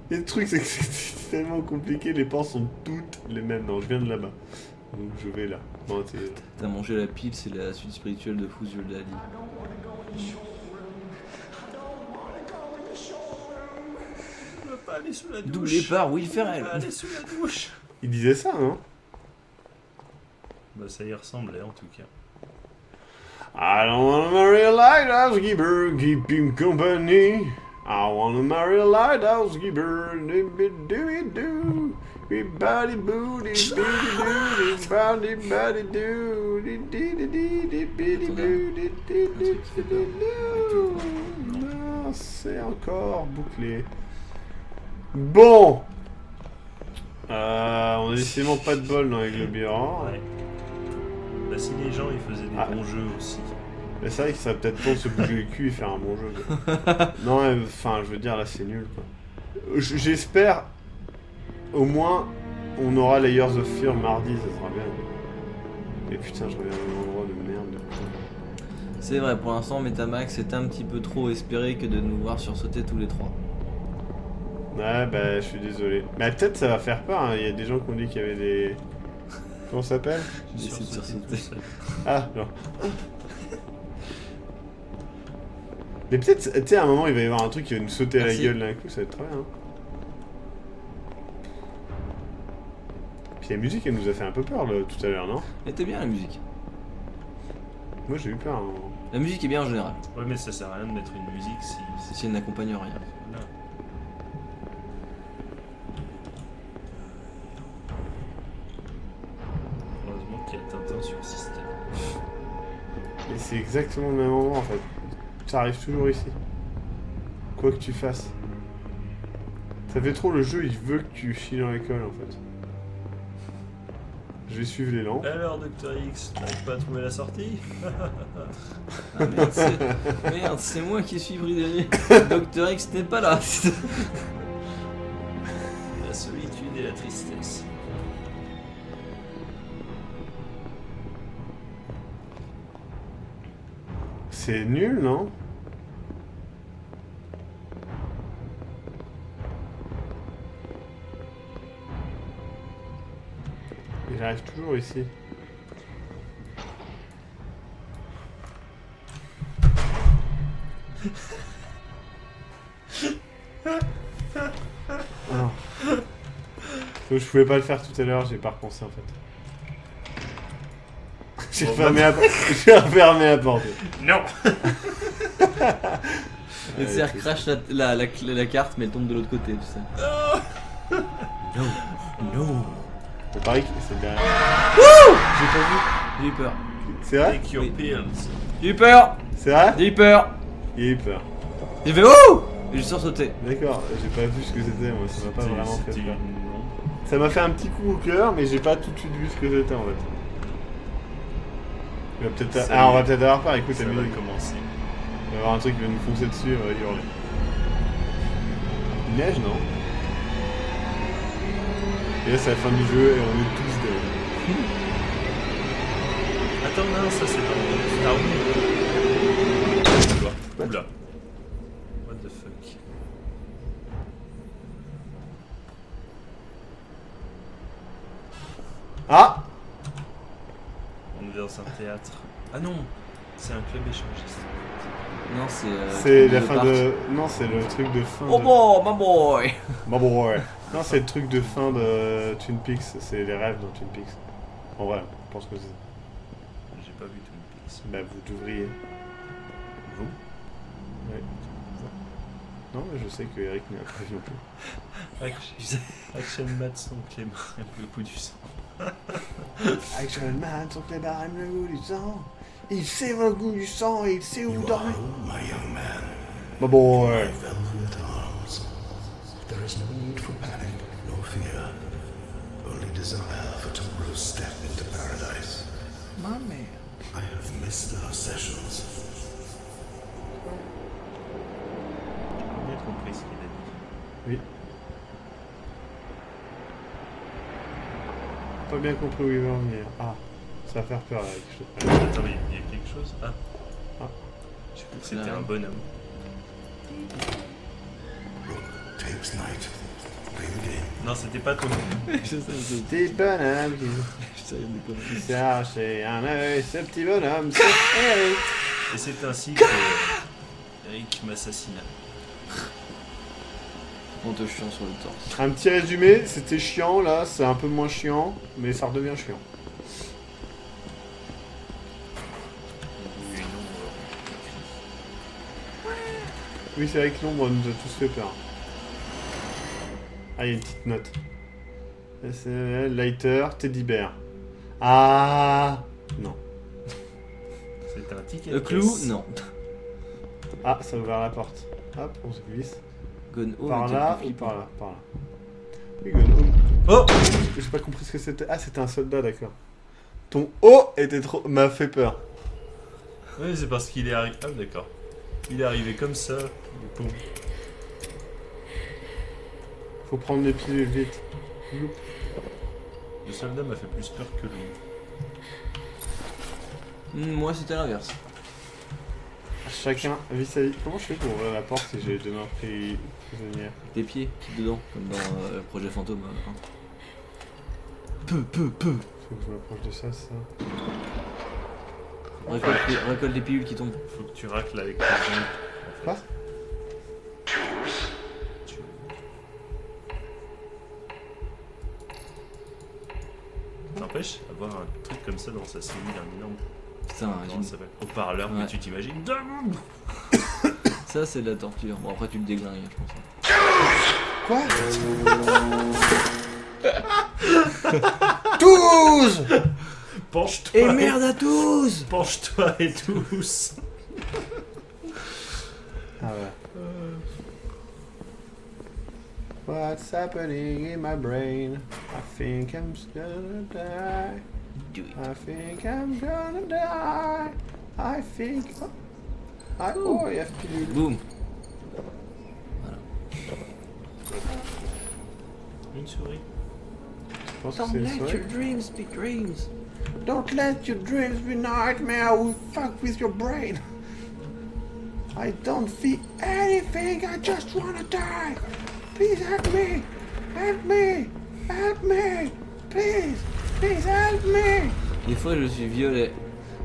Et le truc, c'est que c'est tellement compliqué, les portes sont toutes les mêmes. Non, je viens de là-bas. Donc je vais là. Non, T'as mangé la pile, c'est la suite spirituelle de Fous Yeux d'Ali. On va pas aller sous la douche. Doublé par Will Ferrell. On va aller sous la douche. il disait ça, non? Bah ça y ressemblait en tout cas. I don't wanna marry a lighthouse keeper, keep him company. I wanna marry a lighthouse keeper, doo-be-doo-be-doo. Be-body booty, be-doo, be-body body doo, dee-dee-dee-dee-dee-dee-dee-dee-dee-dee-dee. Non, c'est encore bouclé. Bon, on a décidément pas de bol dans les globirants. Ouais. Bah si les gens ils faisaient des bons jeux aussi. Mais c'est vrai que ça va peut-être temps de se bouger le cul et faire un bon jeu. Quoi. Non, enfin, je veux dire, là, c'est nul, quoi. J'espère, au moins, on aura Layers of Fear mardi, ça sera bien. Et putain, je reviens à un endroit de merde. C'est vrai, pour l'instant, Metamax est un petit peu trop espéré que de nous voir sursauter tous les trois. Ouais, bah, je suis désolé. Mais peut-être ça va faire peur, hein. Il y a des gens qui ont dit qu'il y avait des... Comment ça s'appelle? J'ai essayé de sursauter. tout seul. Ah, non. Mais peut-être, tu sais, à un moment, il va y avoir un truc qui va nous sauter à la Merci. gueule d'un coup, ça va être très bien. Hein. Puis la musique, elle nous a fait un peu peur là, tout à l'heure, non? Elle était bien la musique. Moi, j'ai eu peur. Hein. La musique est bien en général, Ouais mais ça sert à rien de mettre une musique si... si elle n'accompagne rien. Voilà. Heureusement qu'il y a Tintin sur le système. Et c'est exactement le même endroit en fait. Ça arrive toujours ici. Quoi que tu fasses. Ça fait trop le jeu, il veut que tu chies dans l'école en fait. Je vais suivre les lampes. Alors Dr X, t'arrives pas à trouver la sortie? Ah, merde, c'est moi qui suis bridé. Dr X n'est pas là. La solitude et la tristesse. C'est nul, non? Il arrive toujours ici. Oh. Je pouvais pas le faire tout à l'heure, j'ai pas repensé en fait. J'ai refermé la porte. Non. Et tu sais, elle crache la carte, mais elle tombe de l'autre côté, tu sais. Non. C'est pareil que c'est derrière. J'ai pas vu. J'ai eu peur. C'est vrai? Take your Oui. pills. J'ai eu peur. C'est vrai? J'ai eu peur. Il a eu peur. J'ai fait ouh. Et j'ai sursauté. D'accord, j'ai pas vu ce que c'était, moi, ça m'a pas vraiment fait C'était peur. une... Ça m'a fait un petit coup au cœur, mais j'ai pas tout de suite vu ce que c'était en fait. Il va peut-être... Ça Ah, on y va est. peut-être avoir peur, écoute, Ça la va musique. commencer. Il va y avoir un truc qui va nous foncer dessus, on va hurler. Il neige, non? Et là, c'est la fin du jeu et on est tous dead. Attends, non, ça c'est dans Star Wars. Oula. What the fuck. Ah! On est dans un théâtre. Ah non, c'est un club échangiste. Non, c'est. C'est la fin de. Non, c'est le truc de fin. Oh de... bon, my boy! Bah bon, ouais. Non, c'est le truc de fin de Twin Peaks. C'est les rêves dans Twin Peaks. En vrai, je pense que c'est. J'ai pas vu Twin Peaks. Bah, vous devriez. Vous? Ouais. Non, mais je sais que Eric n'a pas vu non plus. Action Mat son Clément aime le coup du sang. Action Man, son clébard aime le goût du sang. Il sait le goût du sang et il sait où You are dormir. home, my young man. Bah bon, ouais. Velvet arms. There is no need for panic, no fear. Only desire for tomorrow's step into paradise. My man. I have missed our sessions. J'ai bien compris ce qu'il a dit. Oui. Pas bien compris où il veut en venir. Ah, ça va faire peur, Eric, je te préviens. Attends, mais il y a quelque chose. Ah. Ah. J'ai cru que c'était un bonhomme. Rook, tapes night. Play the game. Non, c'était pas ton. Je sais, c'est. Petit bonhomme qui s'est arraché un œil, ce petit bonhomme, c'est Eric. Et c'est ainsi que Eric m'assassina. On te chiant sur le torse. Un petit résumé, c'était chiant, là, c'est un peu moins chiant, mais ça redevient chiant. Oui, c'est vrai que l'ombre nous a tous fait peur. Ah, il y a une petite note. SNL, Lighter, Teddy Bear. Ah non. C'est un ticket. Le clou, non. Ah, ça a ouvert la porte. Hop, on se glisse. Gone Home. Par était là plus ou flippant. par là? Par là. Oui, Gone Home. Oh! J'ai pas compris ce que c'était. Ah, c'était un soldat, d'accord. Ton O était trop... m'a fait peur. Oui, c'est parce qu'il est arrivé. Ah, d'accord. Il est arrivé comme ça. Et boum. Faut prendre les pilules vite. Loup. Le soldat m'a fait plus peur que lui. Moi, c'était l'inverse. Chacun vit sa vie. Comment je fais pour ouvrir la porte si j'ai les deux mains prisonnières? Des pieds dedans, comme dans Projet Fantôme. Faut que je m'approche de ça, ça. Récolte les pilules qui tombent. Faut que tu racles avec tes ongles. Quoi? N'empêche, avoir un truc comme ça dans sa cellule, un énorme. Putain, Comment ça s'appelle? Haut-parleur, Ouais. mais tu t'imagines? ça c'est de la torture. Bon, après tu le déglingues, je pense. Quoi? 12! Penche-toi! Et merde à tous! Penche-toi et tous! Ah ouais. What's happening in my brain? I think I'm gonna die. Do it. I think I'm gonna die. I think... Oh, il y a pilule. Boum! Une souris. Je pense que c'est le soleil. dreams be dreams. Don't let your dreams be nightmare. Will fuck with your brain. I don't feel anything. I just wanna die. Please help me. Help me. Help me. Please. Please help me. Des fois je suis violet.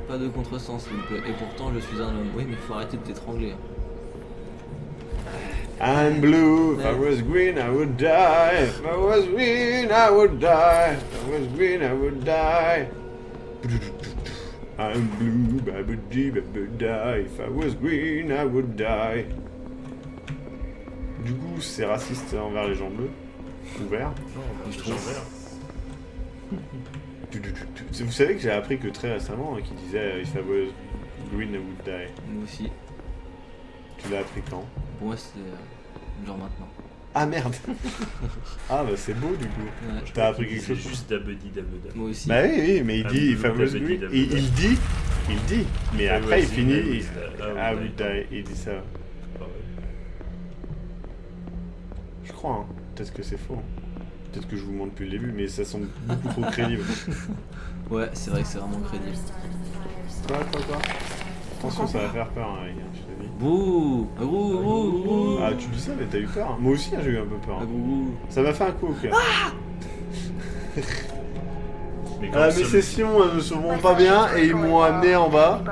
Pas de contresens s'il vous plaît. Et pourtant je suis un homme. Oui mais faut arrêter de t'étrangler. I'm blue. If I was green, I would die. If I was green, I would die. If I was green, I would die. I'm blue, babidi, babidi. If I was green, I would die. Du coup, c'est raciste envers les gens bleus. Ouvert. Non, je je trouve. trouve. Vous savez que j'ai appris que très récemment, qui disait If I was green, I would die. Nous aussi. Tu l'as appris quand? Pour moi c'était genre maintenant. Ah merde. Ah bah c'est beau du coup. Ouais. T'as appris quelque C'est chose? juste dabedi dabeda. Moi aussi. Bah oui, mais il dit Ah, If I was dabedi, green. dabedi. Il dit. Mais If I après il was finit. green, I I would would die. die. Il dit ça. Ah ouais. Je crois, hein. Peut-être que c'est faux. Peut-être que je vous montre depuis le début, mais ça semble beaucoup trop crédible. Ouais, c'est vrai que c'est vraiment crédible. Quoi Attention, ça va faire peur, hein, les gars, je te dis. Bouh, bouh. Ah, tu dis ça, mais t'as eu peur. Hein. Moi aussi, hein, j'ai eu un peu peur. Hein. Bouh. Ça m'a fait un coup au cœur. Mais quand Mes sessions ne se vont pas bien et ils m'ont amené en bas.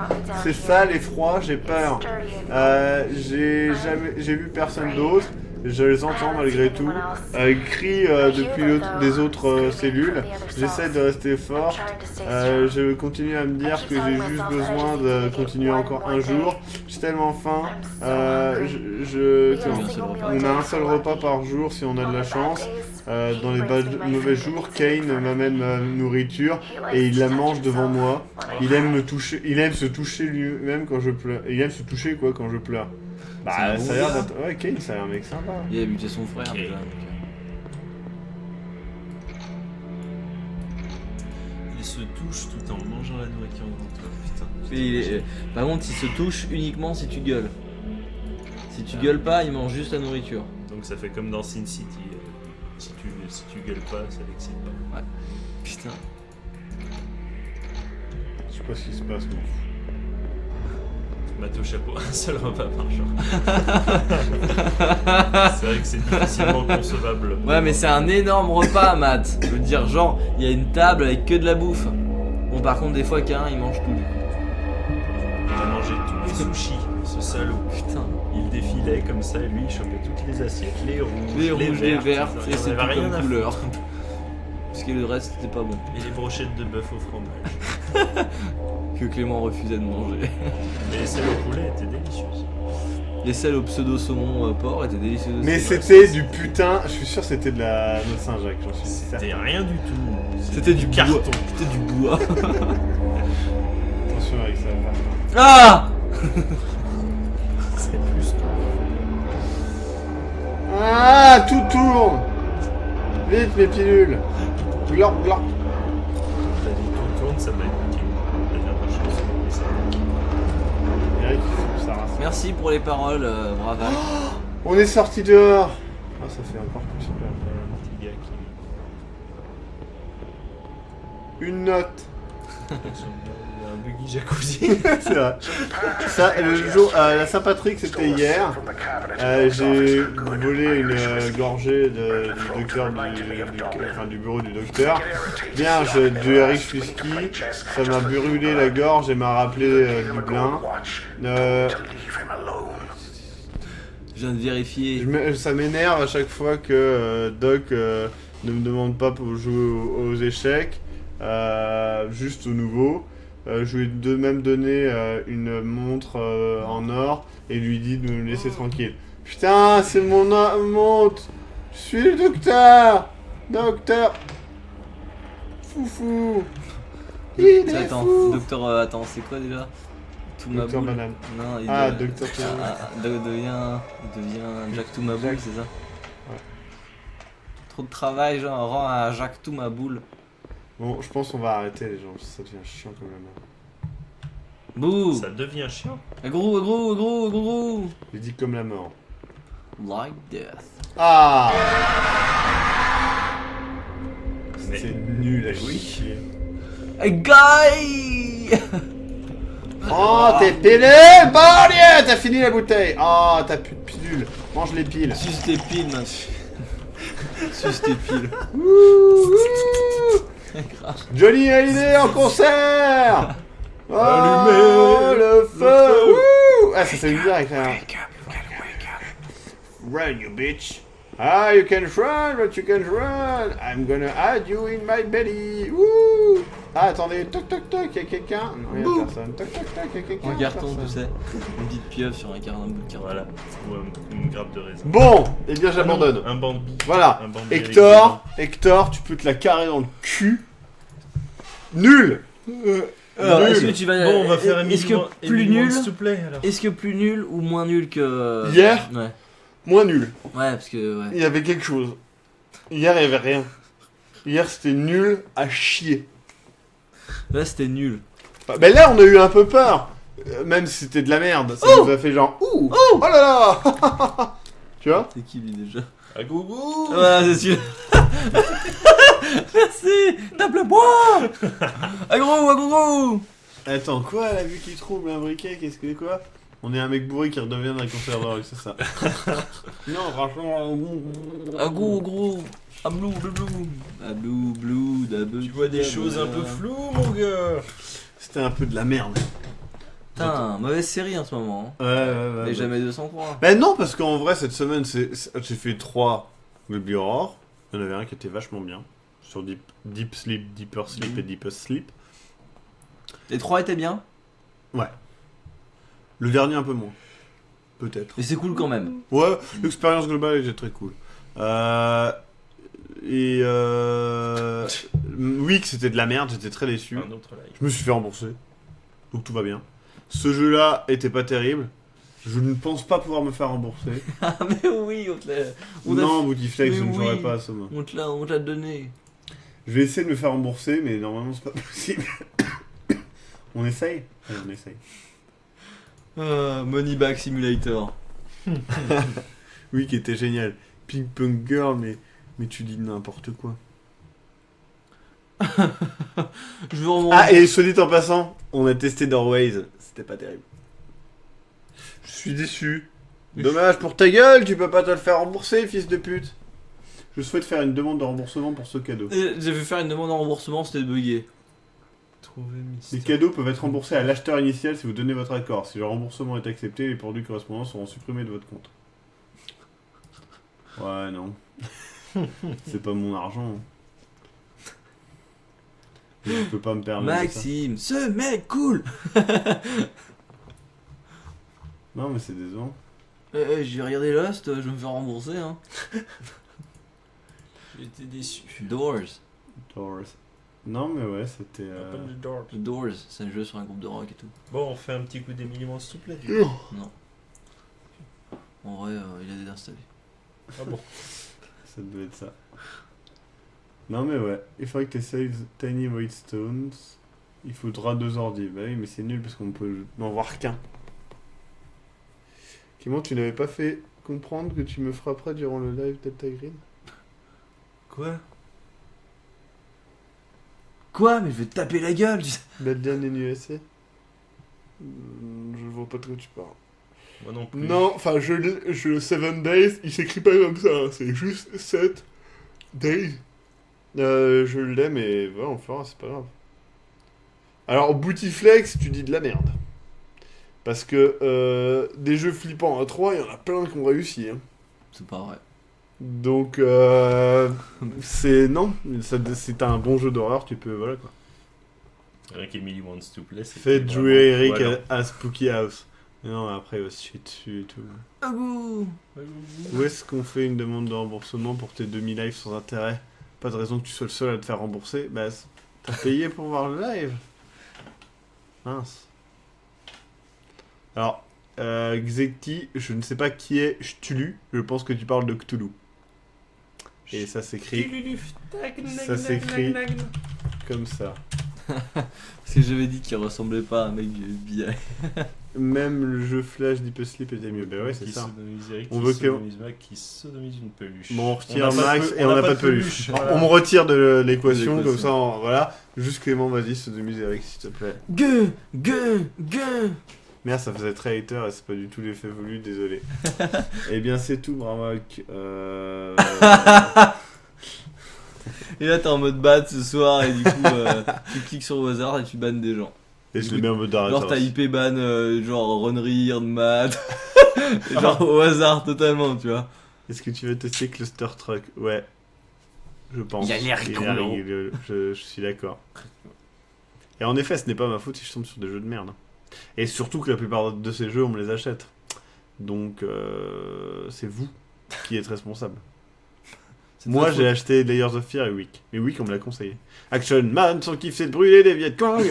C'est sale et froid, j'ai peur. J'ai vu personne d'autre. Je les entends malgré tout. Ils crient depuis des autres cellules. J'essaie de rester fort. Je continue à me dire que j'ai juste besoin de continuer encore un jour. J'ai tellement faim. On a un seul repas par jour si on a de la chance. Dans les mauvais jours, Kane m'amène ma nourriture et il la mange devant moi. Il aime me toucher, il aime se toucher lui-même quand je pleure. Il aime se toucher quoi quand je pleure. Bah C'est un bon ça a l'air gars. d'être... Ouais, Kane, ça a l'air un mec sympa. Il a buté son frère déjà. Il se touche tout en mangeant la nourriture devant toi, putain. Par contre, il se touche uniquement si tu gueules. Si tu gueules pas, il mange juste la nourriture. Donc ça fait comme dans Sin City. Si tu gueules pas, ça l'excite pas. Putain. Je sais pas ce qui se passe, moi. Mato chapeau, un seul repas par jour. C'est vrai que c'est difficilement concevable. Ouais, mais c'est un énorme repas, Matt. Je veux dire, genre, il y a une table avec que de la bouffe. Bon, par contre, des fois, qu'un, il mange tout. Il a mangé tous les sushis, ce salaud. Putain. Il défilait comme ça et lui il chopait toutes les assiettes, les rouges, Les rouges, les vertes, il et c'est avait tout rien comme à couleur. foutre. Parce que le reste, c'était pas bon. Et les brochettes de bœuf au fromage. Que Clément refusait de manger. Et celles au poulet étaient délicieuses. Les selles au pseudo-saumon porc étaient délicieuses aussi. Mais c'était du putain... Je suis sûr que c'était de la noix de Saint-Jacques, j'en suis certain. C'était rien du tout. C'était du carton. bois. C'était du bois. Attention avec ça, va faire peur. Ah C'est plus que... Ah, tout tourne. Vite, mes pilules. Glorp, glorp. T'as dit tout tourne, ça m'a évoqué la dernière chose. Mais ça Eric, il faut que ça rase. Merci pour les paroles, Braval. On est sorti dehors. Ah, ça fait encore plus peur. un petit gars qui... Une note. Il a un buggy jacuzzi. C'est vrai. Ça, le jour, la Saint-Patrick, c'était hier. J'ai volé une gorgée du docteur du bureau du docteur. Bien, du Eric Fusky. Ça m'a brûlé la gorge et m'a rappelé Dublin. Je viens de vérifier. Ça m'énerve à chaque fois que Doc ne me demande pas pour jouer aux échecs, juste au nouveau. Je lui ai même donné une montre en or et lui dit de me laisser tranquille. Putain, c'est mon montre. Je suis le docteur. Docteur. Foufou. Il est Attends, fou. docteur, attends, c'est quoi déjà Toumaboul. Docteur Banane. Non, il Ah, devient- docteur il devient Jacques Toumaboul, Jacques. c'est ça Ouais. Trop de travail, genre, rend à Jacques Toumaboul. Bon, je pense qu'on va arrêter les gens, ça devient chiant quand même. Bouh Ça devient chiant. Gros J'ai dit comme la mort. Like death. Ah, Mais- c'est nul à Oui. chier. Hey, guy Oh, t'es pilé. Bon, allez, t'as fini la bouteille. Oh, t'as plus de pilules. Mange les piles. Suce tes piles, man. Suce tes piles. Johnny Hallyday en concert. Oh, Allumez le feu. Wouh. Ah, ça fait bizarre avec un... Run, you bitch. Ah, you can run, but you can run. I'm gonna add you in my belly. Wouh. Ah, attendez, toc toc toc, y'a quelqu'un. Non, y'a personne. Toc toc toc, y'a quelqu'un. Un carton, tu personne. sais. Une petite pieuvre sur un bout de carton. Voilà. Ou une grappe de raisin. Bon, eh bien j'abandonne. Un Bambi. Voilà. Un Bambi avec Hector, tu peux te la carrer dans le cul. Nul. Alors, Nul. est-ce que tu vas. Bon, on va faire Est-ce que plus nul s'il te plaît, alors. Est-ce que plus nul ou moins nul que. Hier Ouais. Moins nul. Ouais, parce que. Ouais. Il y avait quelque chose. Hier, il y avait rien. Hier, c'était nul à chier. Là, c'était nul. Ben là, on a eu un peu peur. Même si c'était de la merde. Ça nous a fait genre ouh. Oh là là. Tu vois? C'est qui lui déjà? À gougou. Voilà, c'est celui-là. Merci. Tape le bois. Agro. Attends, quoi, la vue qui trouble un briquet? Qu'est-ce que quoi? On est un mec bourré qui redevient un conservateur, c'est ça. Non, franchement. Agro. Ablou, blou, d'abou. Tu vois des choses un peu floues, mon gars. C'était un peu de la merde. Putain, mauvaise série en ce moment. Hein. Ouais. Mais jamais 203. Ben non, parce qu'en vrai, cette semaine, j'ai fait 3 Globby Horror. Il y en avait un qui était vachement bien. Sur Deep Sleep, Deeper Sleep et Deepest Sleep. Les 3 étaient bien. Ouais. Le dernier, un peu moins. Peut-être. Mais c'est cool quand même. Ouais, l'expérience globale était très cool. Week, c'était de la merde, j'étais très déçu. Un autre live. Je me suis fait rembourser. Donc tout va bien. Ce jeu-là était pas terrible. Je ne pense pas pouvoir me faire rembourser. Ah, mais oui, on te l'a. Non, Bootyflex, je mais ne ferai oui. pas ça. Moi. On te l'a donné. Je vais essayer de me faire rembourser, mais normalement c'est pas possible. On essaye? Allez, on essaye. Money Back Simulator. Oui, qui était génial. Ping Pong Girl, mais tu dis n'importe quoi. Je veux remonter. Ah, et soit dit en passant, on a testé Doorways, c'était pas terrible. Je suis déçu. Dommage pour ta gueule, tu peux pas te le faire rembourser, fils de pute. Je souhaite faire une demande de remboursement pour ce cadeau. J'ai fait faire une demande en remboursement, c'était bugué. Trouver Les mystère. cadeaux peuvent être remboursés à l'acheteur initial si vous donnez votre accord. Si le remboursement est accepté, les produits correspondants seront supprimés de votre compte. Ouais, non. C'est pas mon argent. Je peux pas me permettre. Maxime, ce mec cool. Non, mais c'est décevant. J'ai regardé Lost, je vais me faire rembourser. Hein. J'étais déçu. Doors. Doors. Non, mais ouais, c'était. Open the door. The Doors, c'est un jeu sur un groupe de rock et tout. Bon, on fait un petit coup d'Emily One, s'il te plaît. Non. En vrai, il a désinstallé. Ah bon. Ça devait être ça. Non, mais ouais. Il faudrait que tu essayes Tiny White Stones. Il faudra 2 ordi. Bah oui, mais c'est nul parce qu'on peut n'en voir qu'un. Comment tu n'avais pas fait comprendre que tu me frapperais durant le live Delta Green? Quoi? Quoi? Mais je vais te taper la gueule. Belgian in USA? Je vois pas de quoi tu parles. Moi non plus. Non, enfin, je 7 days, il s'écrit pas comme ça, hein, c'est juste 7 days. Je l'ai, mais voilà, on fera, c'est pas grave. Alors, Bootyflex, tu dis de la merde. Parce que des jeux flippants à 3, il y en a plein qui ont réussi. Hein. C'est pas vrai. Donc, c'est. Non, c'est un bon jeu d'horreur, tu peux. Voilà quoi. Rien qu'Emily Wants to Play, c'est. Faites jouer Eric à Spooky House. Non, après, il va se chier dessus et tout. Agou. Où est-ce qu'on fait une demande de remboursement pour tes demi-lives sans intérêt? Pas de raison que tu sois le seul à te faire rembourser. Bah, t'as payé pour voir le live. Mince. Alors, Xecti, je ne sais pas qui est Cthulhu. Je pense que tu parles de Cthulhu. Et ça s'écrit comme ça. Parce que j'avais dit qu'il ressemblait pas à un mec du FBI. Même le jeu Flash Deep Sleep était mieux. Bah ouais, c'est Qui ça. sodomise Eric, On qui veut que- sodomise Mac, qui sodomise une peluche. Bon, on retire n'a pas de Max pe- et on n'a pas de peluche. Voilà. On me retire de l'équation, De comme l'équation. ça, voilà. Juste Clément, vas-y, sodomise Eric, s'il te plaît. Gueux. Merde, ça faisait très hater et c'est pas du tout l'effet voulu, désolé. Eh bien, c'est tout, Bravak. Et là, t'es en mode bat ce soir et du coup, tu cliques sur au hasard et tu bannes des gens. Et je l'ai mis en mode d'arrêt. Genre, t'as IP ban, genre Runrir, Mad. Genre au hasard totalement, tu vois. Est-ce que tu veux tester Cluster Truck? Ouais. Je pense. Il a l'air rigolo. Je suis d'accord. Et en effet, ce n'est pas ma faute si je tombe sur des jeux de merde. Et surtout que la plupart de ces jeux, on me les achète. Donc, c'est vous qui êtes responsable. Moi, j'ai acheté Layers of Fear et Wick. Et Wick, on me l'a conseillé. Action Man, son kiff, c'est de brûler des Viet Cong.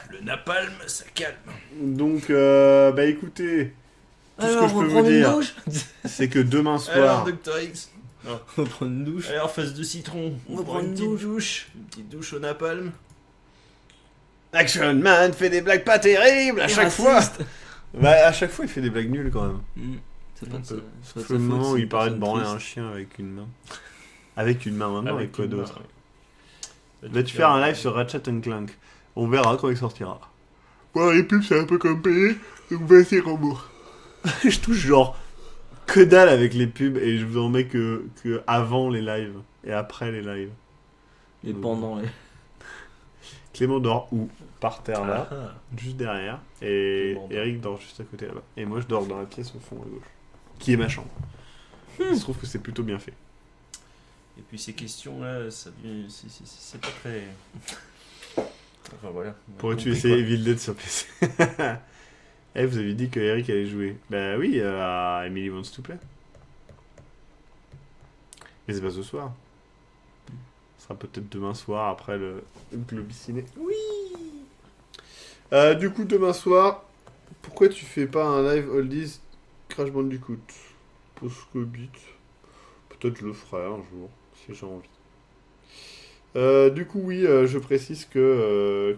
Le napalm, ça calme. Donc, bah écoutez, tout ce que je peux vous dire, c'est que demain soir, Alors, Dr. X. On va prendre une douche. Alors, face de citron. On va prendre une petite douche. Une petite douche au napalm. Action Man fait des blagues pas terribles à chaque fois. Bah, à chaque fois, il fait des blagues nulles quand même. C'est pas de peu. sa- c'est pas de Sauf le sa faute, moment où c'est il une paraît de personne branler triste. un chien avec une main. Avec une main maintenant, avec quoi une d'autre main, ouais. Vas-tu faire un live sur Ratchet Clank? On verra quand il sortira. Bon, les pubs, c'est un peu comme payer, donc vas-y, rembourse. Je touche genre que dalle avec les pubs et je vous en mets que avant les lives et après les lives. Et pendant les. Clément dort où? Par terre là, Ah, juste derrière. Et Clément dort. Eric dort juste à côté là-bas. Et moi je dors dans la pièce au fond à gauche. Qui est ma chambre. Il se trouve que c'est plutôt bien fait. Et puis ces questions-là, ça devient- c'est pas très... Enfin voilà. on a Pourrais-tu compris, essayer quoi. Evil Dead sur PC? Eh, vous avez dit que Eric allait jouer. Bah oui, à Emily Wants to Play. Mais c'est pas ce soir. Ce sera peut-être demain soir après le Globi Ciné. Oui. Du coup, demain soir, pourquoi tu fais pas un live Oldies Crash Bandicoot? Parce que bite. Peut-être je le ferai un jour, si j'ai envie. Du coup, oui, je précise que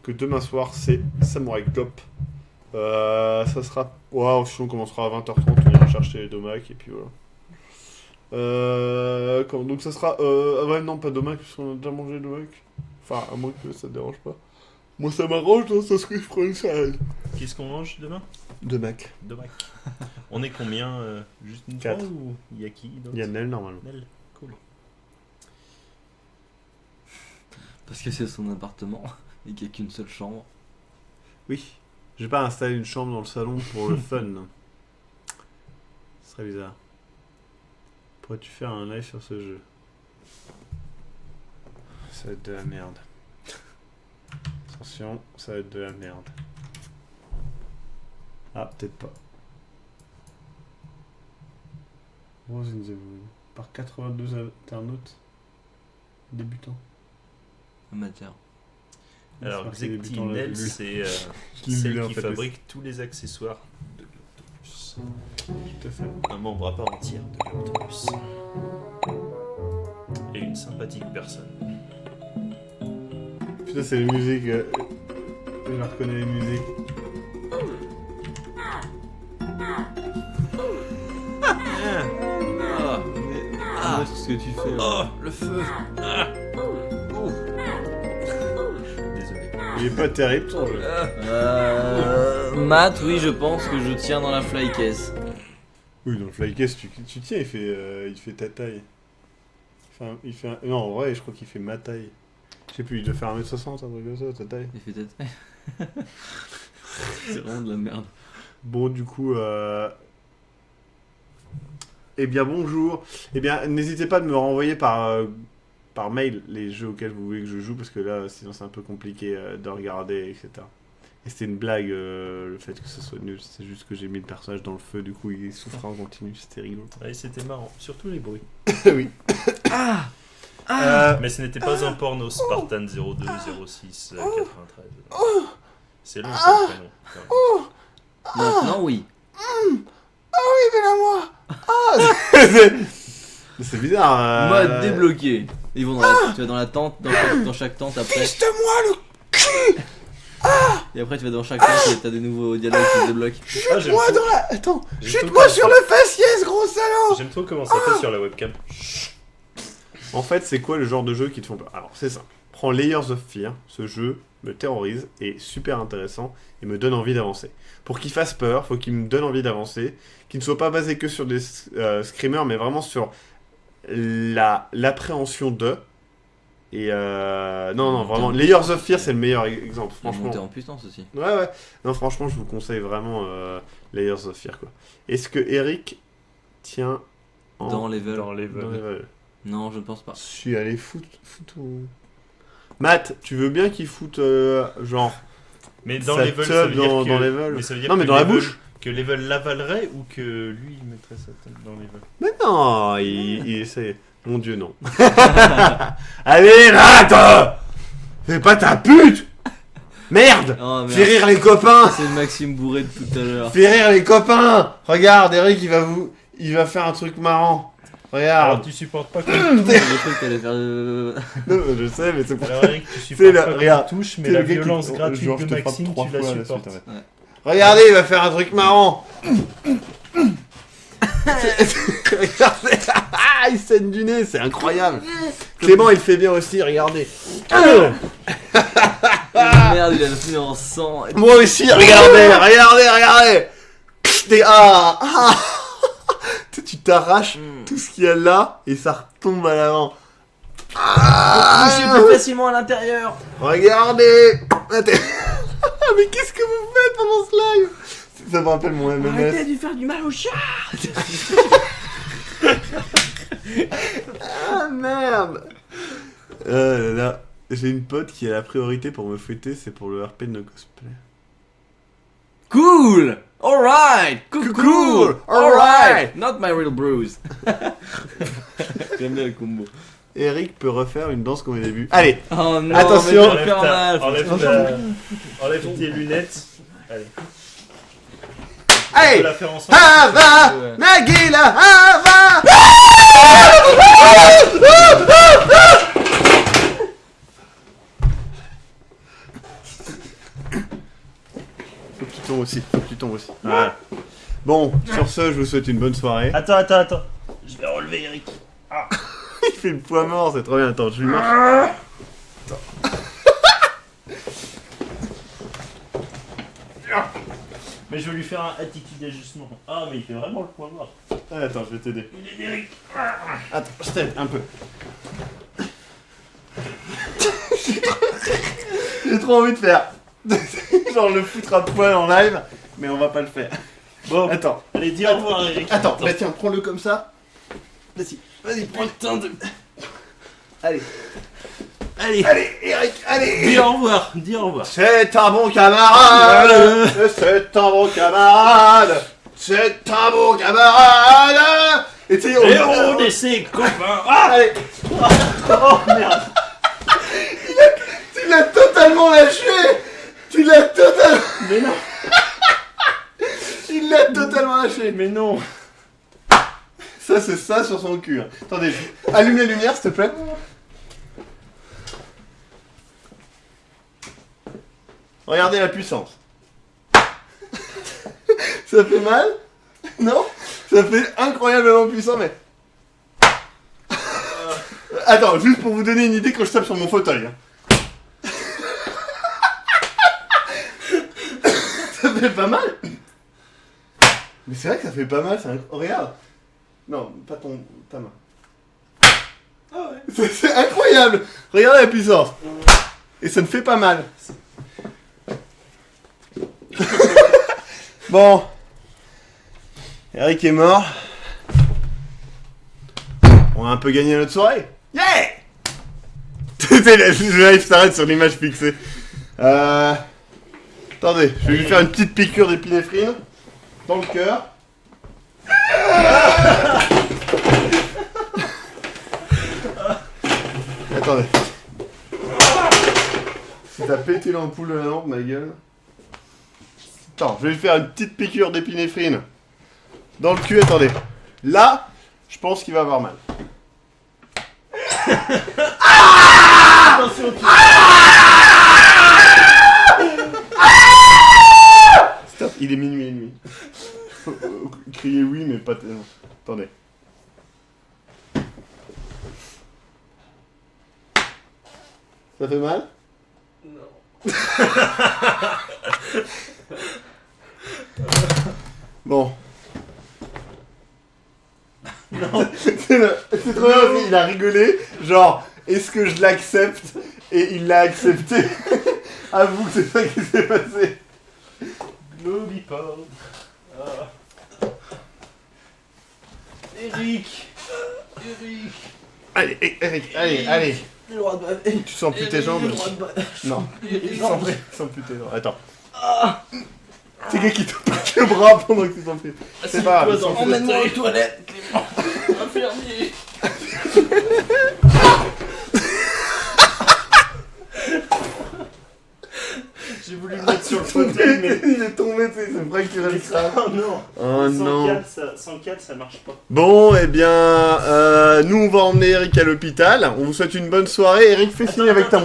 que demain soir c'est Samurai Cop. Ça sera. Waouh, si on commencera à 20h30, on ira chercher les domacs et puis voilà. Donc ça sera. Ah ouais, non, pas domac, parce qu'on a déjà mangé les domacs. Enfin, à moins que ça te dérange pas. Moi ça m'arrange, donc ça serait que je prends une salade. Qu'est-ce qu'on mange demain? Domac. De Mac. On est combien? Juste une Quatre. fois ou il y a qui d'autre? Il y a Nel normalement. Nel. Cool. Parce que c'est son appartement et qu'il n'y a qu'une seule chambre. Oui. J'ai pas installé une chambre dans le salon pour le fun. Ce serait bizarre. Pourrais-tu faire un live sur ce jeu? Ça va être de la merde. Attention, ça va être de la merde. Ah, peut-être pas. Rose in the Moon. Par 82 internautes débutants. Amateur. Alors, C'est marqué Xecti débutant, là, Nel, je l'ai lu. c'est Je l'ai lu, celle en qui fait, fabrique tous les accessoires de l'Autobus. Tout à fait. Un membre à part entière de l'Autobus. Et une sympathique personne. Putain, c'est les musiques. Je reconnais les musiques. Ah, c'est ce que tu fais. Là. Le feu! Désolé. Il est pas terrible ton jeu. Matt, oui, je pense que je tiens dans la flycase. Oui, dans le flycase, tu tiens, il fait ta taille. Enfin, non, en vrai, je crois qu'il fait ma taille. Je sais plus, il doit faire 1m60, un truc comme ça, ta taille. Il fait tête. C'est vraiment de la merde. Bon, du coup, eh bien, bonjour. Eh bien, n'hésitez pas de me renvoyer par mail les jeux auxquels vous voulez que je joue, parce que là, sinon, c'est un peu compliqué de regarder, etc. Et c'était une blague, le fait que ce soit nul. C'est juste que j'ai mis le personnage dans le feu, du coup, il souffrait en continu, c'était rigolo. Ouais, c'était marrant. Surtout les bruits. Oui. Mais ce n'était pas un porno Spartan 02 06 93. C'est long, c'est le prénom. quand même. Maintenant, oui. C'est bizarre. Mode débloqué. Ils vont tu vas dans la tente, dans chaque tente après. Et après tu vas dans chaque tente et t'as des nouveaux dialogues qui se débloquent. Ah, j'aime trop- Attends, j'aime trop comment ça- faciès, gros salaud. J'aime trop comment ça fait sur la webcam. En fait, c'est quoi le genre de jeu qui te font peur? Alors, c'est ça. Prends Layers of Fear. Ce jeu me terrorise, est super intéressant et me donne envie d'avancer. Pour qu'il fasse peur, faut qu'il me donne envie d'avancer, qu'il ne soit pas basé que sur des screamers, mais vraiment sur l'appréhension de. Et non, vraiment, Layers of Fear, c'est le meilleur exemple, Faut monter franchement. en puissance aussi. Ouais. Non, franchement, je vous conseille vraiment Layers of Fear, quoi. Est-ce que Eric tient en... Dans Level. Dans les dans Level? Non, je ne pense pas. Si, allez, fout ton... Matt, tu veux bien qu'il foute, genre... Mais dans sa Level, ça veut teub dire dans que... Level. Mais ça veut dire Non, mais que dans la Level- bouche. Que Level l'avalerait ou que lui il mettrait sa tête dans Level. Mais non, il essaie. Mon dieu, non. Allez, Matt, fais pas ta pute. Merde. Oh, Fais merde. rire les copains. C'est le Maxime bourré de tout à l'heure. Fais rire les copains. Regarde, Eric, il va faire un truc marrant. Alors Regarde. tu supportes pas que J'ai cru que t'allais faire Non, je sais, mais c'est pour Alors Eric, tu C'est supportes la- pas regarde, qu'on touche, mais c'est la le gars qui- violence genre, gratuite je de te frappe Maxime, 3 tu la fois à la supportes. suite, en fait. Regardez, il va faire un truc marrant. Regardez, il saigne du nez, c'est incroyable. Clément, il fait bien aussi, regardez. Merde, il a le nez en sang. Moi aussi, regardez. Tu t'arraches tout ce qu'il y a là et ça retombe à l'avant. Touchez plus facilement à l'intérieur. Regardez. Mais qu'est-ce que vous faites pendant ce live? Ça me rappelle mon MMS. Arrêtez de faire du mal au chat. Ah merde. Là, j'ai une pote qui a la priorité pour me fouetter, c'est pour le RP de nos cosplays. Cool. Alright. Cool. Alright. Not my real bruise. J'aime bien le combo. Eric peut refaire une danse comme au début. Allez. Oh non, Attention. mais tu vas faire mal. Enlève tes lunettes. Allez. On Allez. peut la faire ensemble. Hava, Ouais. Nagila, Hava. Faut que tu tombes aussi. Voilà. Bon, sur ce, je vous souhaite une bonne soirée. Attends. Je vais relever Eric. Il fait le poids mort, c'est trop bien. Attends, je lui marche. Mais je vais lui faire un attitude d'ajustement. Ah, mais il fait vraiment le point mort. Attends, je vais t'aider. Il est Eric. Attends, je t'aide un peu. J'ai trop envie de faire. Genre le foutre à poil en live, mais on va pas le faire. Bon, Attends, allez, dis au revoir Eric. attends, bah tiens, prends-le comme ça. Vas-y, prends. Putain de... Allez, Eric, Dis allez. au revoir, dis au revoir. C'est un bon camarade. C'est un bon camarade. C'est un bon camarade. Et tu sais, Et on est ses copains. Ah, allez. oh merde. Tu l'as totalement lâché. Mais non, Il l'a totalement lâché. mais non. Ça, c'est ça sur son cul. Hein. Attendez, allume les lumières, s'il te plaît. Regardez la puissance. Ça fait mal? Non? Ça fait incroyablement puissant, mais... Attends, juste pour vous donner une idée quand je tape sur mon fauteuil. Hein. Ça fait pas mal. Mais c'est vrai que ça fait pas mal, regarde. Non, pas ta main. Ah ouais. C'est incroyable. Regarde la puissance. Et ça ne fait pas mal. Bon. Eric est mort. On a un peu gagné notre soirée. Yeah. Le live s'arrête sur l'image fixée. Attendez, je vais lui faire une petite piqûre d'épinéphrine. Dans le cœur. Attendez. Si t'as pété l'ampoule de la lampe, ma gueule. Attends, je vais lui faire une petite piqûre d'épinéphrine. Dans le cul, attendez. Là, je pense qu'il va avoir mal. Attention, tu... Stop, il est minuit et demi. Faut crier oui, mais pas tellement. Attendez. Ça fait mal? Non. Bon. Non. C'est trop bien aussi, il a rigolé. Genre, est-ce que je l'accepte? Et il l'a accepté. Avoue que c'est ça qui s'est passé. Globby Paul. Ah. Eric. Allez, Eric, allez. Le droit de baver. Tu sens plus tes jambes? Le droit de baver. Non. Il sent plus tes jambes. Attends. C'est quelqu'un qui te pique le bras pendant que tu t'en fais. C'est pas grave. Emmène-moi aux toilettes, Clément. Infirmier. J'ai voulu le mettre sur le fauteuil, mais... Il est tombé, tu sais, c'est fracturé le crâne. Oh non. Oh non. Sans câble, ça marche pas. Bon, eh bien, nous on va emmener Eric à l'hôpital. On vous souhaite une bonne soirée. Eric, fais signe avec ton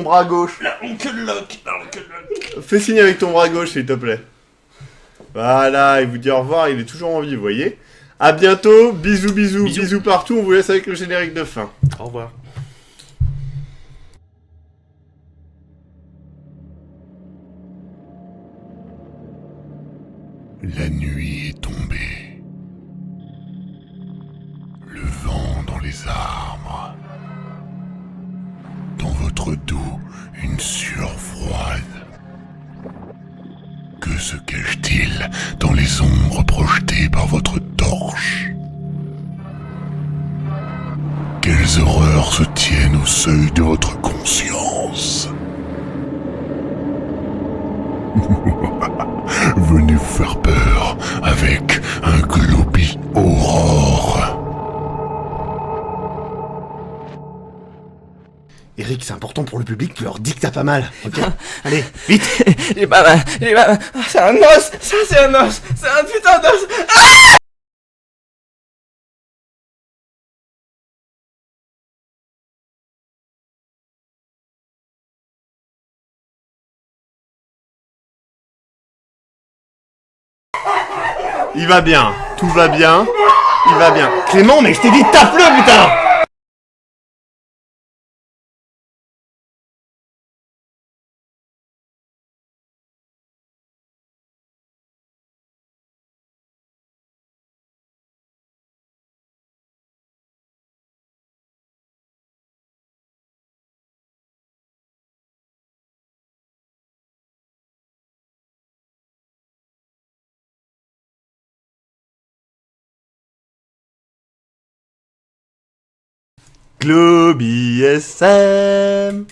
bras gauche. La Uncle Lock. Fais signe avec ton bras gauche, s'il te plaît. Voilà, il vous dit au revoir, il est toujours en vie, vous voyez. À bientôt, bisous, bisous, bisous partout, on vous laisse avec le générique de fin. Au revoir. La nuit est tombée. Le vent dans les arbres. Dans votre dos, une sueur froide. Que se cache-t-il dans les ombres projetées par votre torche? Quelles horreurs se tiennent au seuil de votre conscience? Venez vous faire peur avec un Globi Aurore. Eric, c'est important pour le public, tu leur dis que t'as pas mal, ok? Allez, vite! J'ai pas mal. Ah, c'est un os. Ça, c'est un os. C'est un putain d'os. Il va bien, tout va bien, il va bien. Clément, mais je t'ai dit, tape-le, putain! Globi SM.